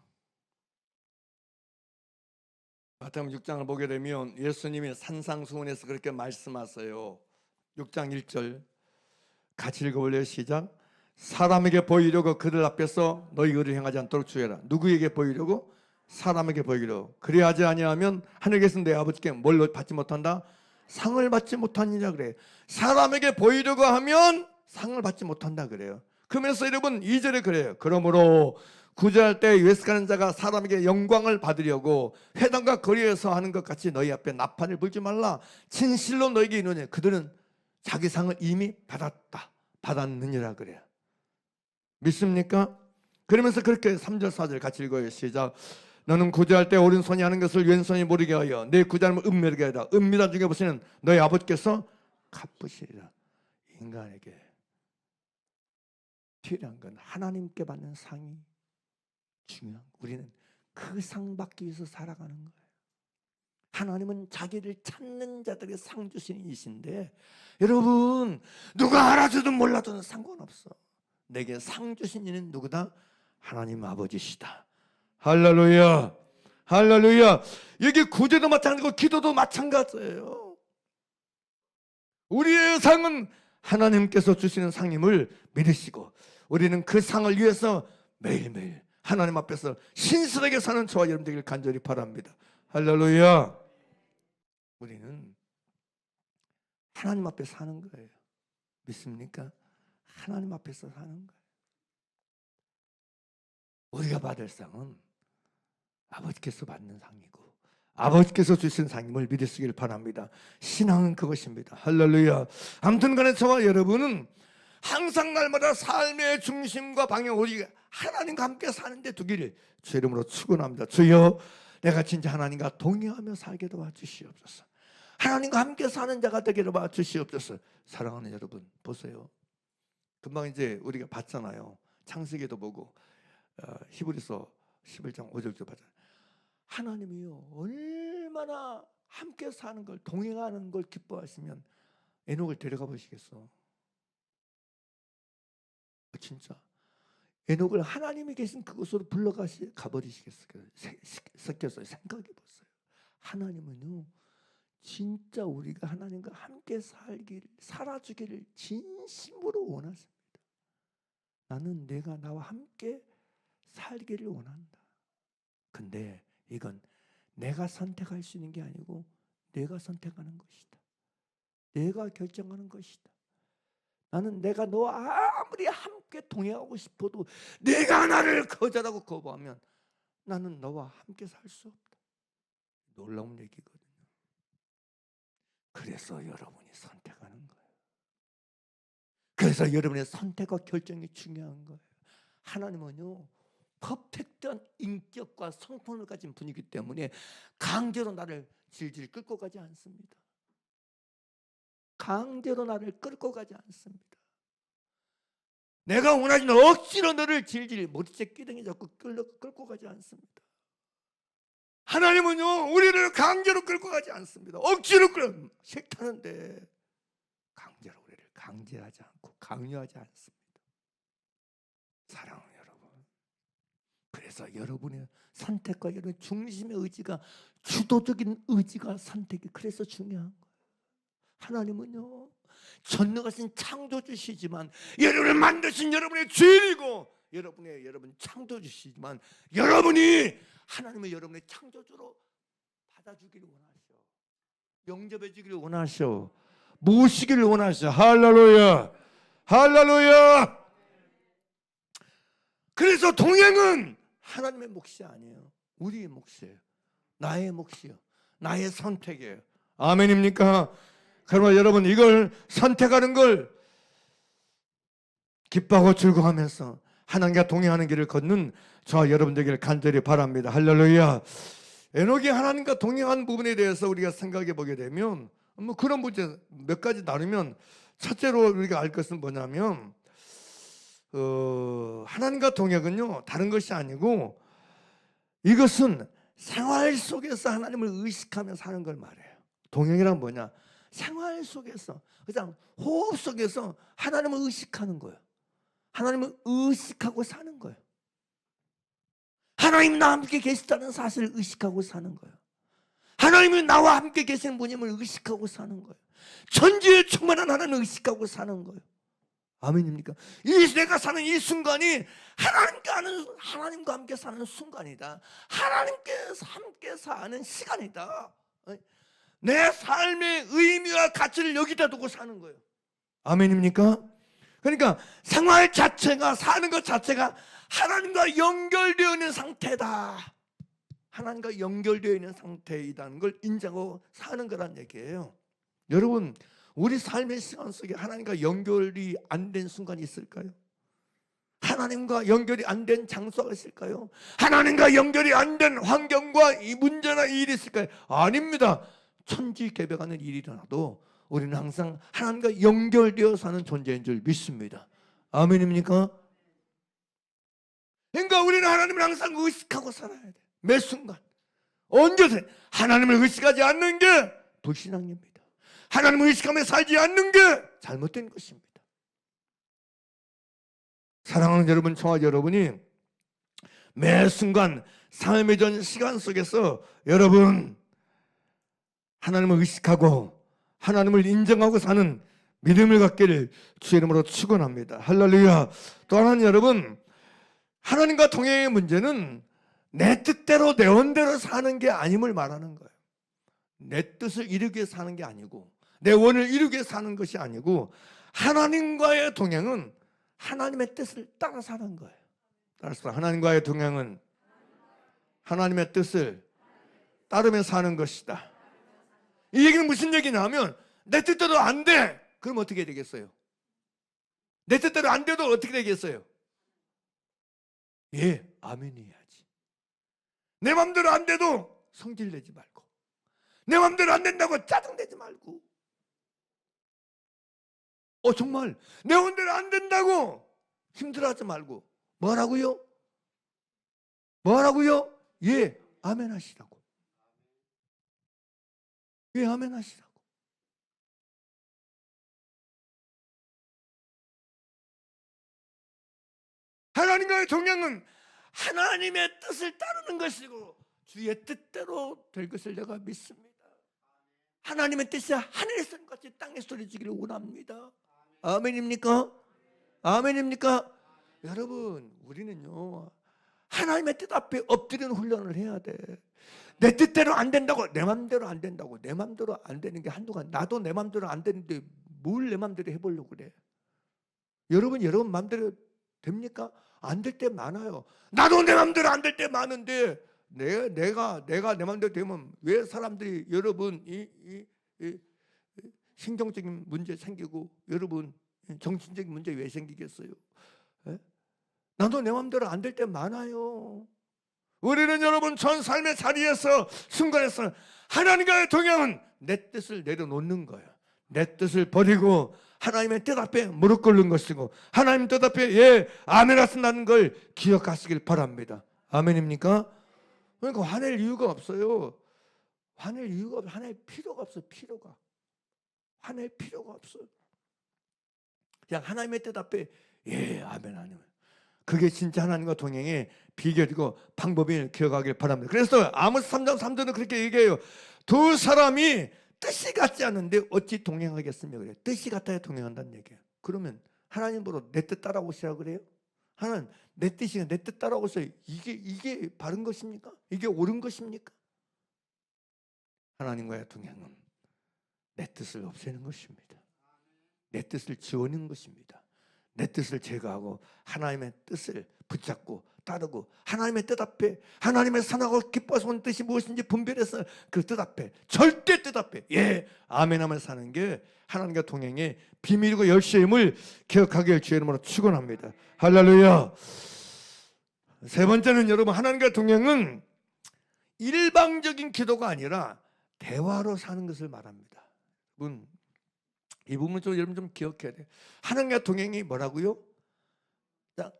마태복음 6장을 보게 되면 예수님이 산상수훈에서 그렇게 말씀하세요. 6장 1절 같이 읽어볼래요? 시작. 사람에게 보이려고 그들 앞에서 너희 의를 행하지 않도록 주의하라. 누구에게 보이려고? 사람에게 보이려고. 그리하지 아니하면 하늘에 계신 내 아버지께 뭘 받지 못한다? 상을 받지 못하느냐 그래. 사람에게 보이려고 하면 상을 받지 못한다 그래요. 그러면서 여러분 2절에 그래요. 그러므로 구제할 때 외식하는 자가 사람에게 영광을 받으려고 회당과 거리에서 하는 것 같이 너희 앞에 나팔을 불지 말라. 진실로 너에게 이르노니 그들은 자기 상을 이미 받았느니라 그래요. 믿습니까? 그러면서 그렇게 3절 4절 같이 읽어요. 시작. 너는 구제할 때 오른손이 하는 것을 왼손이 모르게 하여 내 구제하면 은밀하게 하라. 은밀한 중에 보시는 너희 아버지께서 갚으시리라. 인간에게 필요한 건 하나님께 받는 상이 중요한 거예요. 우리는 그 상 받기 위해서 살아가는 거예요. 하나님은 자기를 찾는 자들에게 상 주시는 이신데 여러분 누가 알아주든 몰라주든 상관없어. 내게 상 주신 이는 누구다? 하나님 아버지시다. 할렐루야, 할렐루야. 여기 구제도 마찬가지고 기도도 마찬가지예요. 우리의 상은 하나님께서 주시는 상임을 믿으시고 우리는 그 상을 위해서 매일매일 하나님 앞에서 신실하게 사는 저와 여러분 되길 간절히 바랍니다. 할렐루야. 우리는 하나님 앞에 사는 거예요. 믿습니까? 하나님 앞에서 사는 거예요. 우리가 받을 상은 아버지께서 받는 상이고 아버지께서 주신 상임을 믿으시길 바랍니다. 신앙은 그것입니다. 할렐루야. 아무튼 간에 저와 여러분은 항상 날마다 삶의 중심과 방향 오직 하나님과 함께 사는 데 두기를 주 이름으로 축원합니다. 주여, 내가 진짜 하나님과 동행하며 살게 도와주시옵소서. 하나님과 함께 사는 자가 되게 도와주시옵소서. 사랑하는 여러분, 보세요. 금방 이제 우리가 봤잖아요. 창세기도 보고 히브리서 11장 5절도 봤잖아요. 하나님이요, 얼마나 함께 사는 걸, 동행하는 걸 기뻐하시면 에녹을 데려가 보시겠어? 진짜 에녹을 하나님이 계신 그곳으로 가버리시겠어요? 생각해 보세요. 하나님은요, 진짜 우리가 하나님과 함께 살아주기를 진심으로 원하십니다. 나는 내가 나와 함께 살기를 원한다. 근데 이건 내가 선택할 수 있는 게 아니고 내가 선택하는 것이다. 내가 결정하는 것이다. 나는 내가 너와 아무리 함께 동행하고 싶어도 내가 나를 거절하고 거부하면 나는 너와 함께 살 수 없다. 놀라운 얘기거든요. 그래서 여러분이 선택하는 거예요. 그래서 여러분의 선택과 결정이 중요한 거예요. 하나님은요, 퍼펙트한 인격과 성품을 가진 분이기 때문에 강제로 나를 질질 끌고 가지 않습니다. 강제로 나를 끌고 가지 않습니다. 내가 원하지 않는 억지로 너를 질질 머리채 끼덩이 잡고 끌고 가지 않습니다. 하나님은요, 우리를 강제로 끌고 가지 않습니다. 억지로 싫다는데 강제로 우리를 강제하지 않고 강요하지 않습니다. 사랑하는 여러분, 그래서 여러분의 선택과 여러분의 중심의 의지가, 주도적인 의지가, 선택이 그래서 중요한 거예요. 하나님은요, 전능하신 창조주시지만 여러분을 만드신 여러분의 주인이고 여러분 창조주시지만 여러분이 하나님의 여러분의 창조주로 받아주기를 원하셔. 영접해 주기를 원하셔. 모시기를 원하셔. 할렐루야. 할렐루야. 그래서 동행은 하나님의 몫이 아니에요. 우리의 몫이에요. 나의 몫이에요. 나의 선택이에요. 아멘입니까? 그러면 여러분, 이걸 선택하는 걸 기뻐하고 즐거워하면서 하나님과 동행하는 길을 걷는 저와 여러분 되기를 간절히 바랍니다. 할렐루야. 에녹이 하나님과 동행한 부분에 대해서 우리가 생각해 보게 되면 뭐 그런 문제 몇 가지 나누면, 첫째로 우리가 알 것은 뭐냐면 하나님과 동행은요, 다른 것이 아니고 이것은 생활 속에서 하나님을 의식하며 사는 걸 말해요. 동행이란 뭐냐? 생활 속에서, 그냥 호흡 속에서 하나님을 의식하는 거예요. 하나님을 의식하고 사는 거예요. 하나님 나와 함께 계시다는 사실을 의식하고 사는 거예요. 하나님이 나와 함께 계시는 분임을 의식하고 사는 거예요. 천지에 충만한 하나님을 의식하고 사는 거예요. 아멘입니까? 이 내가 사는 이 순간이 하나님과 함께 사는 순간이다. 하나님께서 함께 사는 시간이다. 내 삶의 의미와 가치를 여기다 두고 사는 거예요. 아멘입니까? 그러니까 생활 자체가, 사는 것 자체가 하나님과 연결되어 있는 상태다. 하나님과 연결되어 있는 상태이다는 걸 인정하고 사는 거란 얘기예요. 여러분, 우리 삶의 시간 속에 하나님과 연결이 안 된 순간이 있을까요? 하나님과 연결이 안 된 장소가 있을까요? 하나님과 연결이 안 된 환경과 이 문제나 일이 있을까요? 아닙니다. 천지개벽하는 일이 일어나도 우리는 항상 하나님과 연결되어 사는 존재인 줄 믿습니다. 아멘입니까? 그러니까 우리는 하나님을 항상 의식하고 살아야 돼. 매 순간 언제든 하나님을 의식하지 않는 게 불신앙입니다. 하나님을 의식하며 살지 않는 게 잘못된 것입니다. 사랑하는 여러분, 저와 여러분이 매 순간 삶의 전 시간 속에서 여러분 하나님을 의식하고 하나님을 인정하고 사는 믿음을 갖기를 주의 이름으로 축원합니다. 할렐루야. 또 하나는 여러분, 하나님과 동행의 문제는 내 뜻대로 내 원대로 사는 게 아님을 말하는 거예요. 내 뜻을 이루기 위해 사는 게 아니고 내 원을 이루기 위해 사는 것이 아니고 하나님과의 동행은 하나님의 뜻을 따라 사는 거예요. 따라서 하나님과의 동행은 하나님의 뜻을 따르며 사는 것이다. 이 얘기는 무슨 얘기냐면 내 뜻대로 안 돼. 그럼 어떻게 되겠어요? 내 뜻대로 안 돼도 어떻게 되겠어요? 예, 아멘 해야지. 내 맘대로 안 돼도 성질 내지 말고, 내 맘대로 안 된다고 짜증내지 말고, 정말 내 맘대로 안 된다고 힘들어하지 말고 뭐라고요? 뭐라고요? 예, 아멘 하시라고. 예, 아멘 하시라고. 하나님과의 동행은 하나님의 뜻을 따르는 것이고 주의 뜻대로 될 것을 내가 믿습니다. 하나님의 뜻이 하늘의 소리같이 땅의 소리지기를 원합니다. 아멘입니까? 아멘입니까? 여러분, 우리는요 하나님의 뜻 앞에 엎드리는 훈련을 해야 돼. 내 뜻대로 안 된다고, 내 맘대로 안 된다고, 내 맘대로 안 되는 게 한동안, 나도 내 맘대로 안 되는데 뭘 내 맘대로 해보려고 그래. 여러분 맘대로 됩니까? 안 될 때 많아요. 나도 내 맘대로 안 될 때 많은데 내가 내 맘대로 되면 왜 사람들이 여러분 이 신경적인 문제 생기고 여러분 정신적인 문제 왜 생기겠어요? 에? 나도 내 맘대로 안 될 때 많아요. 우리는 여러분 전 삶의 자리에서 순간에서 하나님과의 동행은 내 뜻을 내려놓는 거예요. 내 뜻을 버리고 하나님의 뜻 앞에 무릎 꿇는 것이고 하나님 뜻 앞에 예 아멘 하신다는 걸 기억하시길 바랍니다. 아멘입니까? 그러니까 화낼 이유가 없어요. 화낼 이유가 없어요. 화낼 필요가 없어요. 필요가. 화낼 필요가 없어요. 그냥 하나님의 뜻 앞에 예 아멘 하는 거예요. 그게 진짜 하나님과 동행의 비결이고 방법을 기억하길 바랍니다. 그래서 아모스 3장 3절은 그렇게 얘기해요. 두 사람이 뜻이 같지 않은데 어찌 동행하겠으며 그래요. 뜻이 같아야 동행한다는 얘기예요. 그러면 하나님 보러 내 뜻 따라오시라 그래요? 하나님 내 뜻이 내 뜻 따라오세요. 이게 바른 것입니까? 이게 옳은 것입니까? 하나님과의 동행은 내 뜻을 없애는 것입니다. 내 뜻을 지우는 것입니다. 내 뜻을 제거하고 하나님의 뜻을 붙잡고 따르고 하나님의 뜻 앞에 하나님의 선하고 기뻐서 온 뜻이 무엇인지 분별해서 그 뜻 앞에 절대 뜻 앞에 예 아멘 하며 사는 게 하나님과 동행의 비밀이고 열쇠임을 기억하길 주의 이름으로 축원합니다. 할렐루야. 세 번째는 여러분 하나님과 동행은 일방적인 기도가 아니라 대화로 사는 것을 말합니다. 이 부분 좀 여러분 좀 기억해야 돼요. 하나님과 동행이 뭐라고요?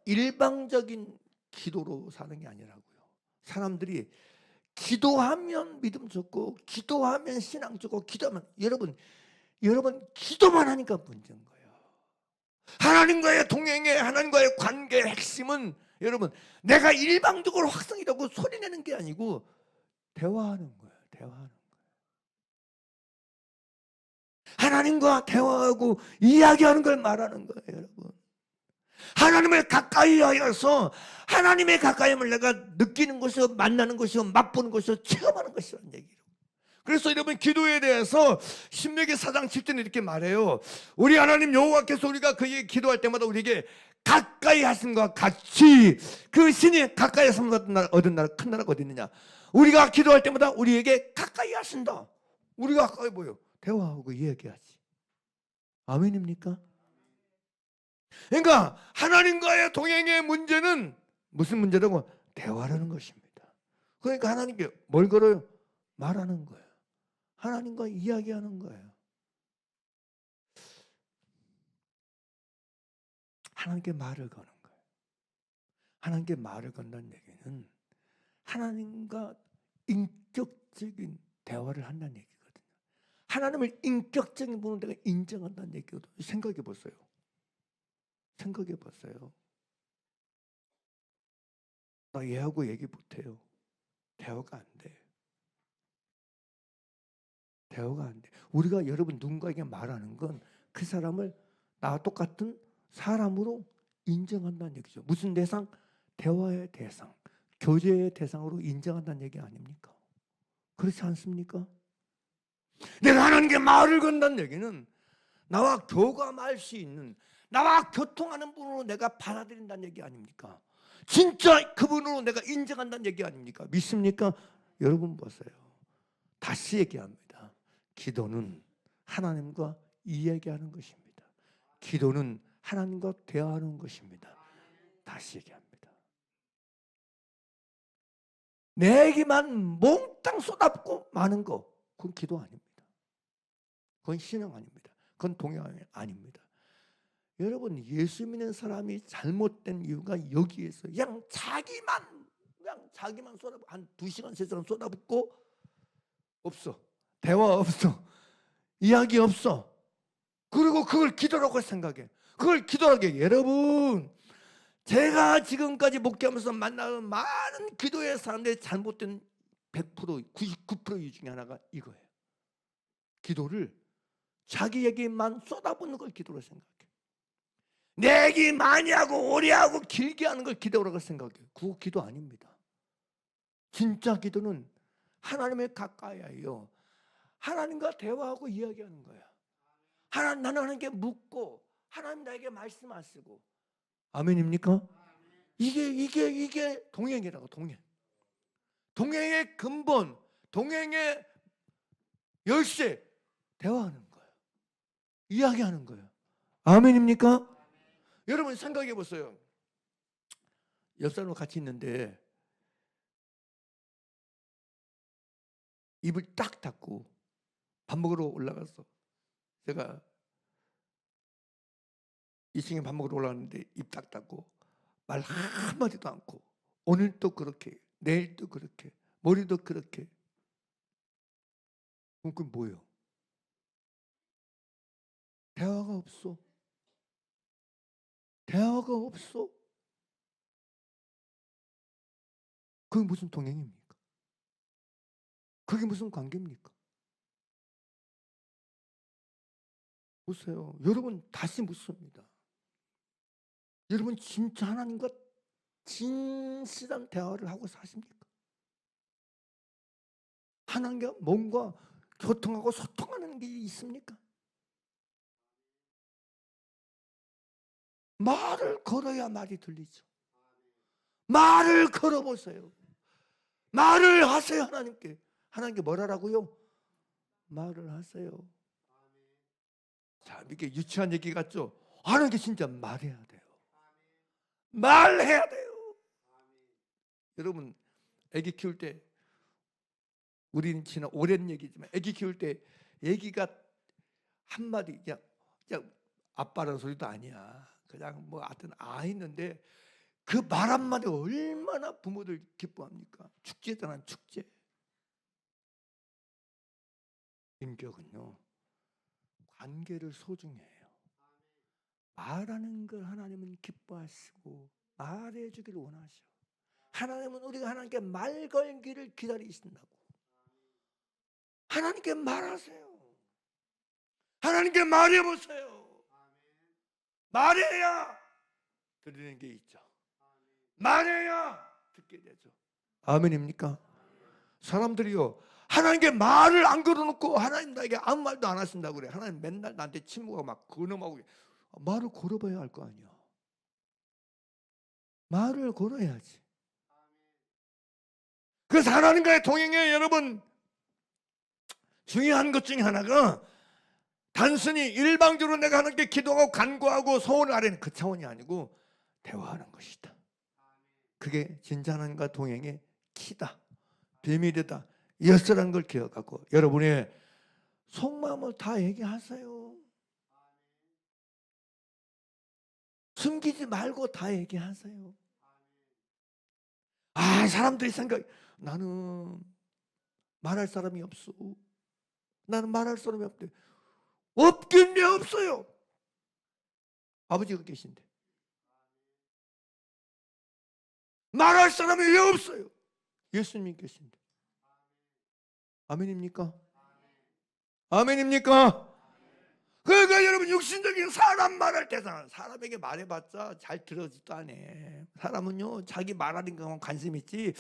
일방적인 기도로 사는 게 아니라고요. 사람들이 기도하면 믿음 좋고 기도하면 신앙 좋고 기도하면 여러분 기도만 하니까 문제인 거예요. 하나님과의 동행의 하나님과의 관계의 핵심은 여러분 내가 일방적으로 확성이라고 소리내는 게 아니고 대화하는 거예요. 대화하는 거예요. 하나님과 대화하고 이야기하는 걸 말하는 거예요. 여러분 하나님을 가까이 하여서 하나님의 가까이함을 내가 느끼는 것이요 만나는 것이요 맛보는 것이요 체험하는 것이라는 얘기예요. 그래서 여러분 기도에 대해서 신명기 4장 7절에 이렇게 말해요. 우리 하나님 여호와께서 우리가 그에게 기도할 때마다 우리에게 가까이 하심과 같이 그 신이 가까이 하심 얻은 나라 큰 나라가 어디 있느냐. 우리가 기도할 때마다 우리에게 가까이 하신다. 우리가 가까이 보여 대화하고 이야기하지. 아멘입니까? 그러니까 하나님과의 동행의 문제는 무슨 문제라고? 대화라는 것입니다. 그러니까 하나님께 뭘 걸어요? 말하는 거예요. 하나님과 이야기하는 거예요. 하나님께 말을 거는 거예요. 하나님께 말을 건다는 얘기는 하나님과 인격적인 대화를 한다는 얘기거든요. 하나님을 인격적인 분으로 내가 인정한다는 얘기거든요. 생각해 보세요. 생각해 봤어요. 나 얘하고 얘기 못해요. 대화가 안 돼. 대화가 안 돼. 우리가 여러분 누군가에게 말하는 건 그 사람을 나와 똑같은 사람으로 인정한다는 얘기죠. 무슨 대상? 대화의 대상, 교제의 대상으로 인정한다는 얘기 아닙니까? 그렇지 않습니까? 내가 하나님께 말을 건다는 얘기는 나와 교감할 수 있는 나와 교통하는 분으로 내가 받아들인다는 얘기 아닙니까? 진짜 그분으로 내가 인정한다는 얘기 아닙니까? 믿습니까? 여러분 보세요. 다시 얘기합니다. 기도는 하나님과 이야기하는 것입니다. 기도는 하나님과 대화하는 것입니다. 다시 얘기합니다. 내게만 몽땅 쏟아붓고 마는 거, 그건 기도 아닙니다. 그건 신앙 아닙니다. 그건 동행 아닙니다. 여러분, 예수 믿는 사람이 잘못된 이유가 여기에서 그냥 자기만 쏟아붓고 한 2시간, 3시간 쏟아붓고 없어. 대화 없어. 이야기 없어. 그리고 그걸 기도라고 생각해. 그걸 기도라고 해. 여러분, 제가 지금까지 목회하면서 만나는 많은 기도의 사람들의 잘못된 100%, 99% 이유 중에 하나가 이거예요. 기도를 자기에게만 쏟아붓는 걸 기도로 생각해. 내 얘기 많이 하고 오래 하고 길게 하는 걸 기도라고 생각해요. 그거 기도 아닙니다. 진짜 기도는 하나님의 가까이에요. 하나님과 대화하고 이야기하는 거야. 나는 하나님께 묻고 하나님 나에게 말씀하시고. 아멘입니까? 이게 동행이라고. 동행의 근본, 동행의 열쇠, 대화하는 거예요. 이야기하는 거예요. 아멘입니까? 여러분 생각해 보세요. 옆 사람과 같이 있는데 입을 딱 닫고 밥 먹으러 올라갔어. 제가 2층에 밥 먹으러 올라갔는데 입 딱 닫고 말 한마디도 않고 오늘 또 그렇게 내일 또 그렇게 머리도 그렇게. 그럼 그게 뭐예요? 대화가 없어. 대화가 없어. 그게 무슨 동행입니까? 그게 무슨 관계입니까? 보세요. 여러분 다시 묻습니다. 여러분 진짜 하나님과 진실한 대화를 하고 사십니까? 하나님과 뭔가 교통하고 소통하는 게 있습니까? 말을 걸어야 말이 들리죠. 말을 걸어보세요. 말을 하세요. 하나님께 뭘 하라고요? 말을 하세요. 자, 이게 유치한 얘기 같죠? 하나님께 진짜 말해야 돼요. 말해야 돼요. 여러분 아기 키울 때, 우리는 지난 오랜 얘기지만 아기 키울 때 아기가 한마디 그냥 아빠라는 소리도 아니야. 그냥 뭐 하여튼 했는데 그 말 한마디 얼마나 부모들 기뻐합니까? 축제잖아, 축제. 인격은요, 관계를 소중해요. 말하는 걸 하나님은 기뻐하시고 말해주기를 원하셔. 하나님은 우리가 하나님께 말 걸기를 기다리신다고. 하나님께 말하세요. 하나님께 말해보세요. 말해야 들리는 게 있죠. 말해야 듣게 되죠. 아멘입니까? 사람들이요, 하나님께 말을 안 걸어놓고 하나님 나에게 아무 말도 안 하신다고 그래. 하나님 맨날 나한테 침묵하고 막 근엄하고. 말을 걸어봐야 할 거 아니야. 말을 걸어야지. 그래서 하나님과의 동행에 여러분 중요한 것 중에 하나가 단순히 일방적으로 내가 하나님께 기도하고 간구하고 소원을 아뢰는 그 차원이 아니고 대화하는 것이다. 그게 진짜 하나님과 동행의 키다, 비밀이다. 이것이라는 걸 기억하고 여러분의 속마음을 다 얘기하세요. 숨기지 말고 다 얘기하세요. 사람들이 나는 말할 사람이 없어. 나는 말할 사람이 없대. 없긴 왜 없어요? 아버지가 계신데. 말할 사람이 왜 없어요? 예수님이 계신데. 아멘입니까? 아멘입니까? 그러니까 여러분 육신적인 사람 말할 때 사람에게 말해봤자 잘 들어지도 않아. 사람은요 자기 말하는 것만 관심 있지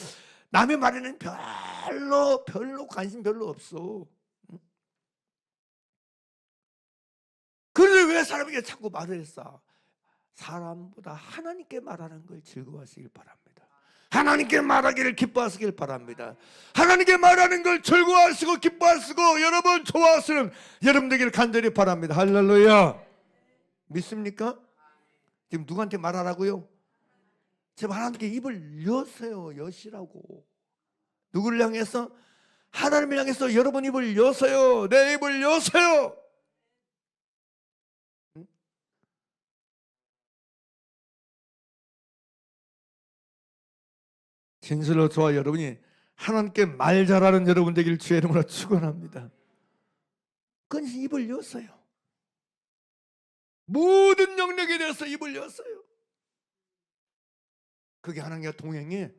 남의 말에는 별로 관심 별로 없어. 그런데 왜 사람에게 자꾸 말을 했어? 사람보다 하나님께 말하는 걸 즐거워하시길 바랍니다. 하나님께 말하기를 기뻐하시길 바랍니다. 하나님께 말하는 걸 즐거워하시고 기뻐하시고 여러분 좋아하시는 여러분 되기를 간절히 바랍니다. 할렐루야. 믿습니까? 지금 누구한테 말하라고요? 제발 하나님께 입을 여세요. 여시라고. 누구를 향해서? 하나님을 향해서 여러분 입을 여세요. 내 입을 여세요. 진실로 저와 여러분이 하나님께 말 잘하는 여러분 되기를 주의 이름으로 축원합니다. 그건 입을 여세요. 모든 영역에 대해서 입을 여세요. 그게 하나님과 동행의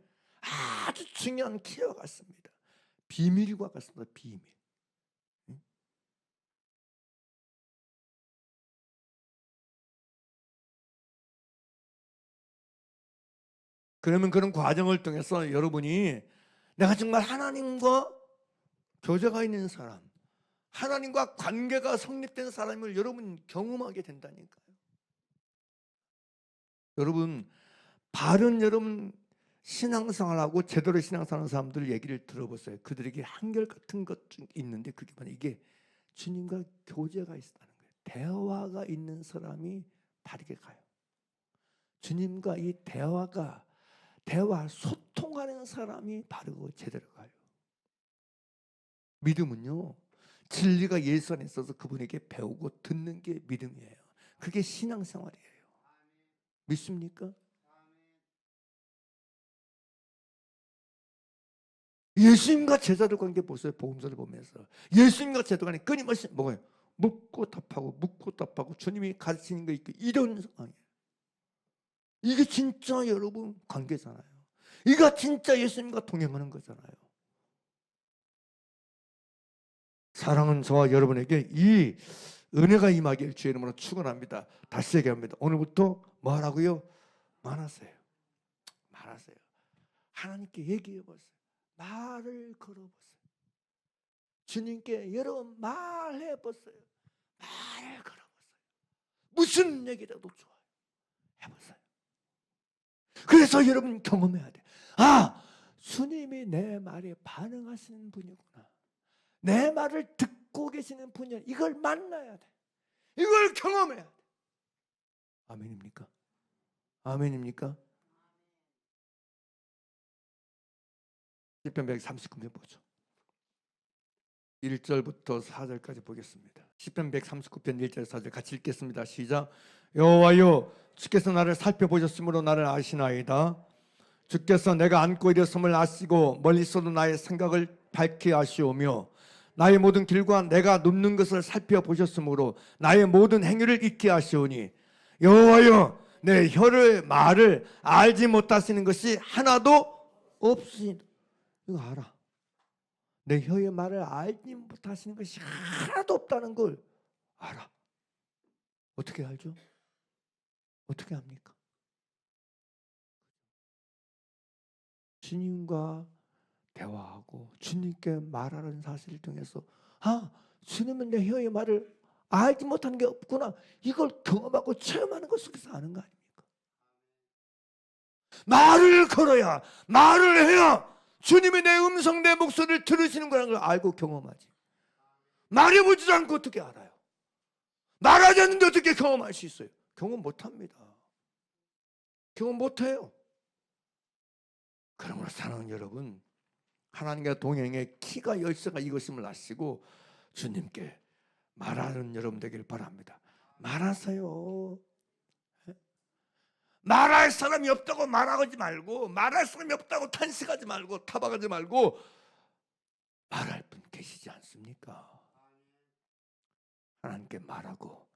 아주 중요한 키와 같습니다. 비밀과 같습니다. 비밀. 그러면 그런 과정을 통해서 여러분이 내가 정말 하나님과 교제가 있는 사람, 하나님과 관계가 성립된 사람을 여러분 경험하게 된다니까요. 여러분 바른 여러분 신앙생활하고 제대로 신앙생활하는 사람들 얘기를 들어보세요. 그들에게 한결같은 것 있는데 그게 뭐냐, 이게 주님과 교제가 있다는 거예요. 대화가 있는 사람이 바르게 가요. 주님과 이 대화 소통하는 사람이 바르고 제대로 가요. 믿음은요, 진리가 예수 안에 있어서 그분에게 배우고 듣는 게 믿음이에요. 그게 신앙생활이에요. 믿습니까? 예수님과 제자들 관계 보세요. 복음서를 보면서 예수님과 제자들 간에 끊임없이 뭐예요? 묻고 답하고 주님이 가르치는 거 있고 이런 상황이에요. 이게 진짜 여러분 관계잖아요. 이거 진짜 예수님과 동행하는 거잖아요. 사랑은 저와 여러분에게 이 은혜가 임하길 주의 이름으로 축원합니다. 다시 얘기합니다. 오늘부터 뭐 하라고요? 말하세요. 말하세요. 하나님께 얘기해 보세요. 말을 걸어보세요. 주님께 여러분 말해 보세요. 말을 걸어보세요. 무슨 얘기라도 좋아요. 해보세요. 그래서 여러분 경험해야 돼. 아, 주님이 내 말에 반응하시는 분이구나. 내 말을 듣고 계시는 분이야. 이걸 만나야 돼. 이걸 경험해야 돼. 아멘입니까? 아멘입니까? 시편 139편 보죠. 1절부터 4절까지 보겠습니다. 시편 139편 1절 4절 같이 읽겠습니다. 시작. 여호와여, 주께서 나를 살펴보셨으므로 나를 아시나이다. 주께서 내가 앉고 일어섬을 아시고 멀리서도 나의 생각을 밝히 아시오며 나의 모든 길과 내가 눕는 것을 살펴보셨으므로 나의 모든 행위를 잊게 하시오니 여호와여, 내 혀의 말을 알지 못하시는 것이 하나도 없으니. 이거 알아. 내 혀의 말을 알지 못하시는 것이 하나도 없다는 걸 알아. 어떻게 알죠? 어떻게 합니까? 주님과 대화하고 주님께 말하는 사실을 통해서 아, 주님은 내 혀의 말을 알지 못하는 게 없구나. 이걸 경험하고 체험하는 것 속에서 아는 거 아닙니까? 말을 걸어야, 말을 해야 주님이 내 음성, 내 목소리를 들으시는 거라는 걸 알고 경험하지. 말해보지도 않고 어떻게 알아요? 말하지 않는데 어떻게 경험할 수 있어요? 경험 못합니다. 경험 못해요. 그러므로 사랑하는 여러분, 하나님과 동행의 키가 열쇠가 이것임을 아시고 주님께 말하는 여러분 되길 바랍니다. 말하세요. 말할 사람이 없다고 말하지 말고, 말할 사람이 없다고 탄식하지 말고, 타박하지 말고, 말할 분 계시지 않습니까? 하나님께 말하고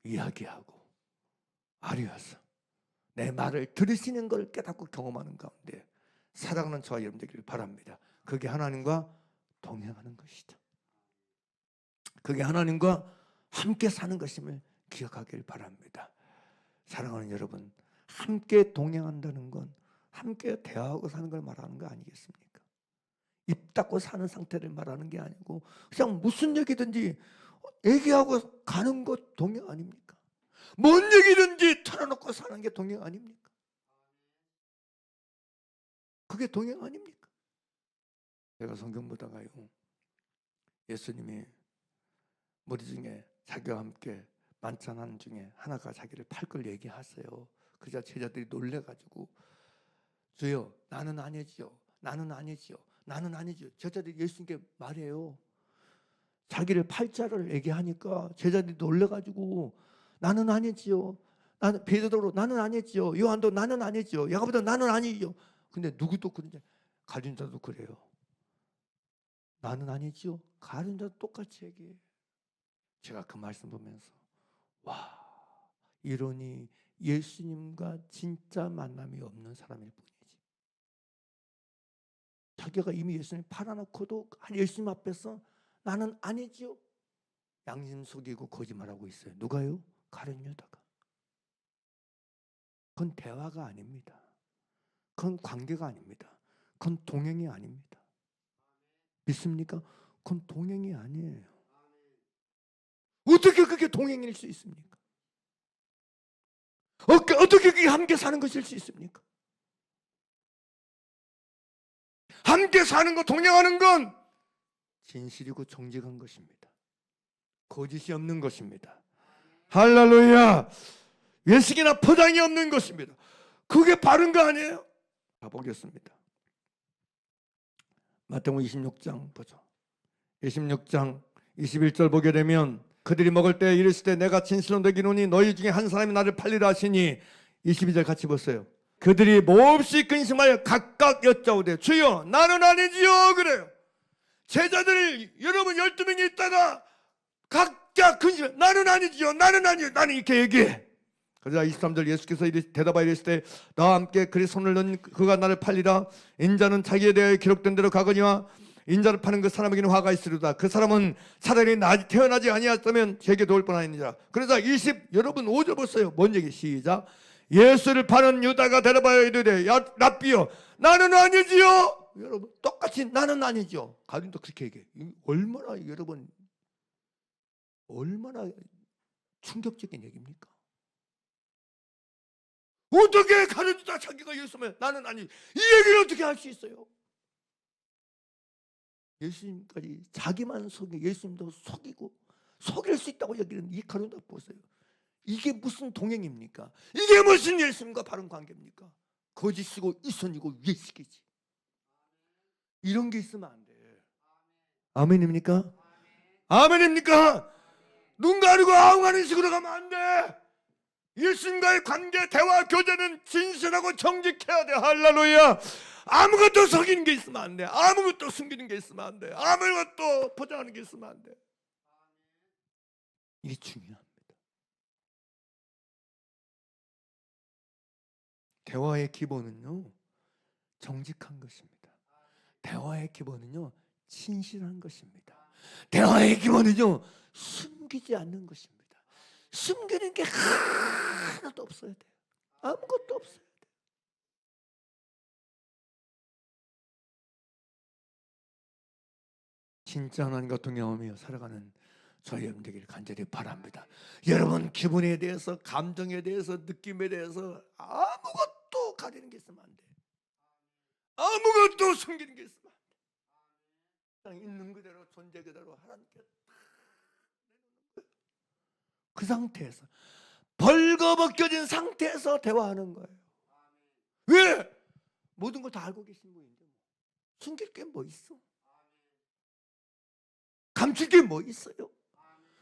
이야기하고 아뢰어서 내 말을 들으시는 걸 깨닫고 경험하는 가운데 살아가는 저와 여러분 되기를 바랍니다. 그게 하나님과 동행하는 것이죠. 그게 하나님과 함께 사는 것임을 기억하길 바랍니다. 사랑하는 여러분, 함께 동행한다는 건 함께 대화하고 사는 걸 말하는 거 아니겠습니까? 입 닫고 사는 상태를 말하는 게 아니고 그냥 무슨 얘기든지 얘기하고 가는 것 동행 아닙니까? 뭔 얘기든지 털어놓고 사는 게 동행 아닙니까? 그게 동행 아닙니까? 제가 성경 보다가요, 예수님이 머리 중에 자기와 함께 만찬하는 중에 하나가 자기를 팔 걸 얘기하세요. 그러자 제자들이 놀래가지고 주여 나는 아니지요, 나는 아니지요, 나는 아니지요. 제자들이 예수님께 말해요. 자기를 팔 자를 얘기하니까 제자들이 놀래가지고 나는 아니지요, 나는 베드로로 나는 아니지요, 요한도 나는 아니지요, 야고보도 나는 아니지요. 근데 누구도 그런지 가룟 자도 그래요. 나는 아니지요. 가룟 자도 똑같이 얘기해요. 제가 그 말씀 보면서 와, 이러니 예수님과 진짜 만남이 없는 사람일 뿐이지. 자기가 이미 예수님 팔아놓고도 예수님 앞에서 나는 아니지요, 양심 속이고 거짓말하고 있어요. 누가요? 가룟 유다가. 그건 대화가 아닙니다. 그건 관계가 아닙니다. 그건 동행이 아닙니다. 믿습니까? 그건 동행이 아니에요. 어떻게 그게 동행일 수 있습니까? 어떻게 그게 함께 사는 것일 수 있습니까? 함께 사는 것, 동행하는 건 진실이고 정직한 것입니다. 거짓이 없는 것입니다. 할렐루야. 외식이나 포장이 없는 것입니다. 그게 바른 거 아니에요? 가보겠습니다. 마태복음 26장 보죠. 26장 21절 보게 되면 그들이 먹을 때 이르시되 내가 진실로 너희노니 너희 중에 한 사람이 나를 팔리라 하시니, 22절 같이 보세요. 그들이 몹시 근심하여 각각 여짜오되 주여 나는 아니지요 그래요. 제자들 여러분 12명이 있다가 각자 근심해. 나는 아니지요, 나는 아니요, 나는 이렇게 얘기해. 그러자 23절 예수께서 대답하여 이르시되 나와 함께 그리 손을 넣은 그가 나를 팔리라. 인자는 자기에 대하여 기록된 대로 가거니와 인자를 파는 그 사람에게는 화가 있으리로다. 그 사람은 차라리 태어나지 아니하였다면 제게 도울 뻔하니라. 그러자 여러분 5절 보세요. 뭔 얘기? 시작. 예수를 파는 유다가 대답하여 이르되 야 랍비여 나는 아니지요. 여러분 똑같이 나는 아니죠. 가룟도 그렇게 얘기해. 얼마나 여러분 얼마나 충격적인 얘기입니까? 어떻게 가룟유다 자기가 예수면 나는 아니, 이 얘기를 어떻게 할 수 있어요? 예수님까지 자기만 속이고 예수님도 속이고 속일 수 있다고 여기는 이 가룟유다 보세요. 이게 무슨 동행입니까? 이게 무슨 예수님과 바른 관계입니까? 거짓이고 이선이고 외식이지. 이런 게 있으면 안 돼. 아멘입니까? 아멘입니까? 눈 가리고 아웅하는 식으로 가면 안 돼. 예수님과의 관계, 대화, 교제는 진실하고 정직해야 돼. 할렐루야. 아무것도 속이는 게 있으면 안 돼. 아무것도 숨기는 게 있으면 안 돼. 아무것도 포장하는 게 있으면 안 돼. 이게 중요합니다. 대화의 기본은요 정직한 것입니다. 대화의 기본은요 진실한 것입니다. 대화의 기본은요 숨기지 않는 것입니다. 숨기는 게 하나도 없어야 돼요. 아무것도 없어야 돼요. 진짜 하나님과 동행하며 살아가는 저희 여러분 되기를 간절히 바랍니다. 여러분 기분에 대해서, 감정에 대해서, 느낌에 대해서 아무것도 가리는 게 있으면 안 돼. 아무것도 숨기는 게 있으면 안 돼. 있는 그대로 존재 그대로 하나님께 그 상태에서 벌거벗겨진 상태에서 대화하는 거예요. 왜? 모든 걸 다 알고 계신 분인데 숨길 게 뭐 있어? 감출 게 뭐 있어요?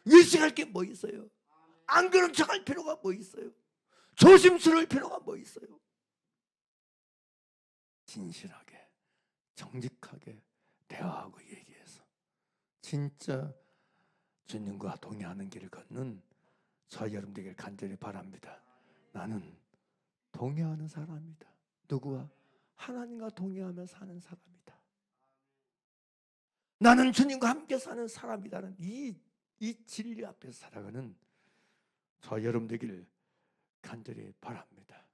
의식할 게 뭐 있어요? 안 그런 척할 필요가 뭐 있어요? 조심스러울 필요가 뭐 있어요? 진실하게 정직하게 대화하고 얘기해서 진짜 주님과 동행하는 길을 걷는 저희 여러분 되길 간절히 바랍니다. 나는 동행하는 사람이다. 누구와? 하나님과 동행하며 사는 사람이다. 나는 주님과 함께 사는 사람이라는 이 진리 앞에서 살아가는 저희 여러분 되길 간절히 바랍니다.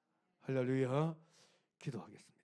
할렐루야. 기도하겠습니다.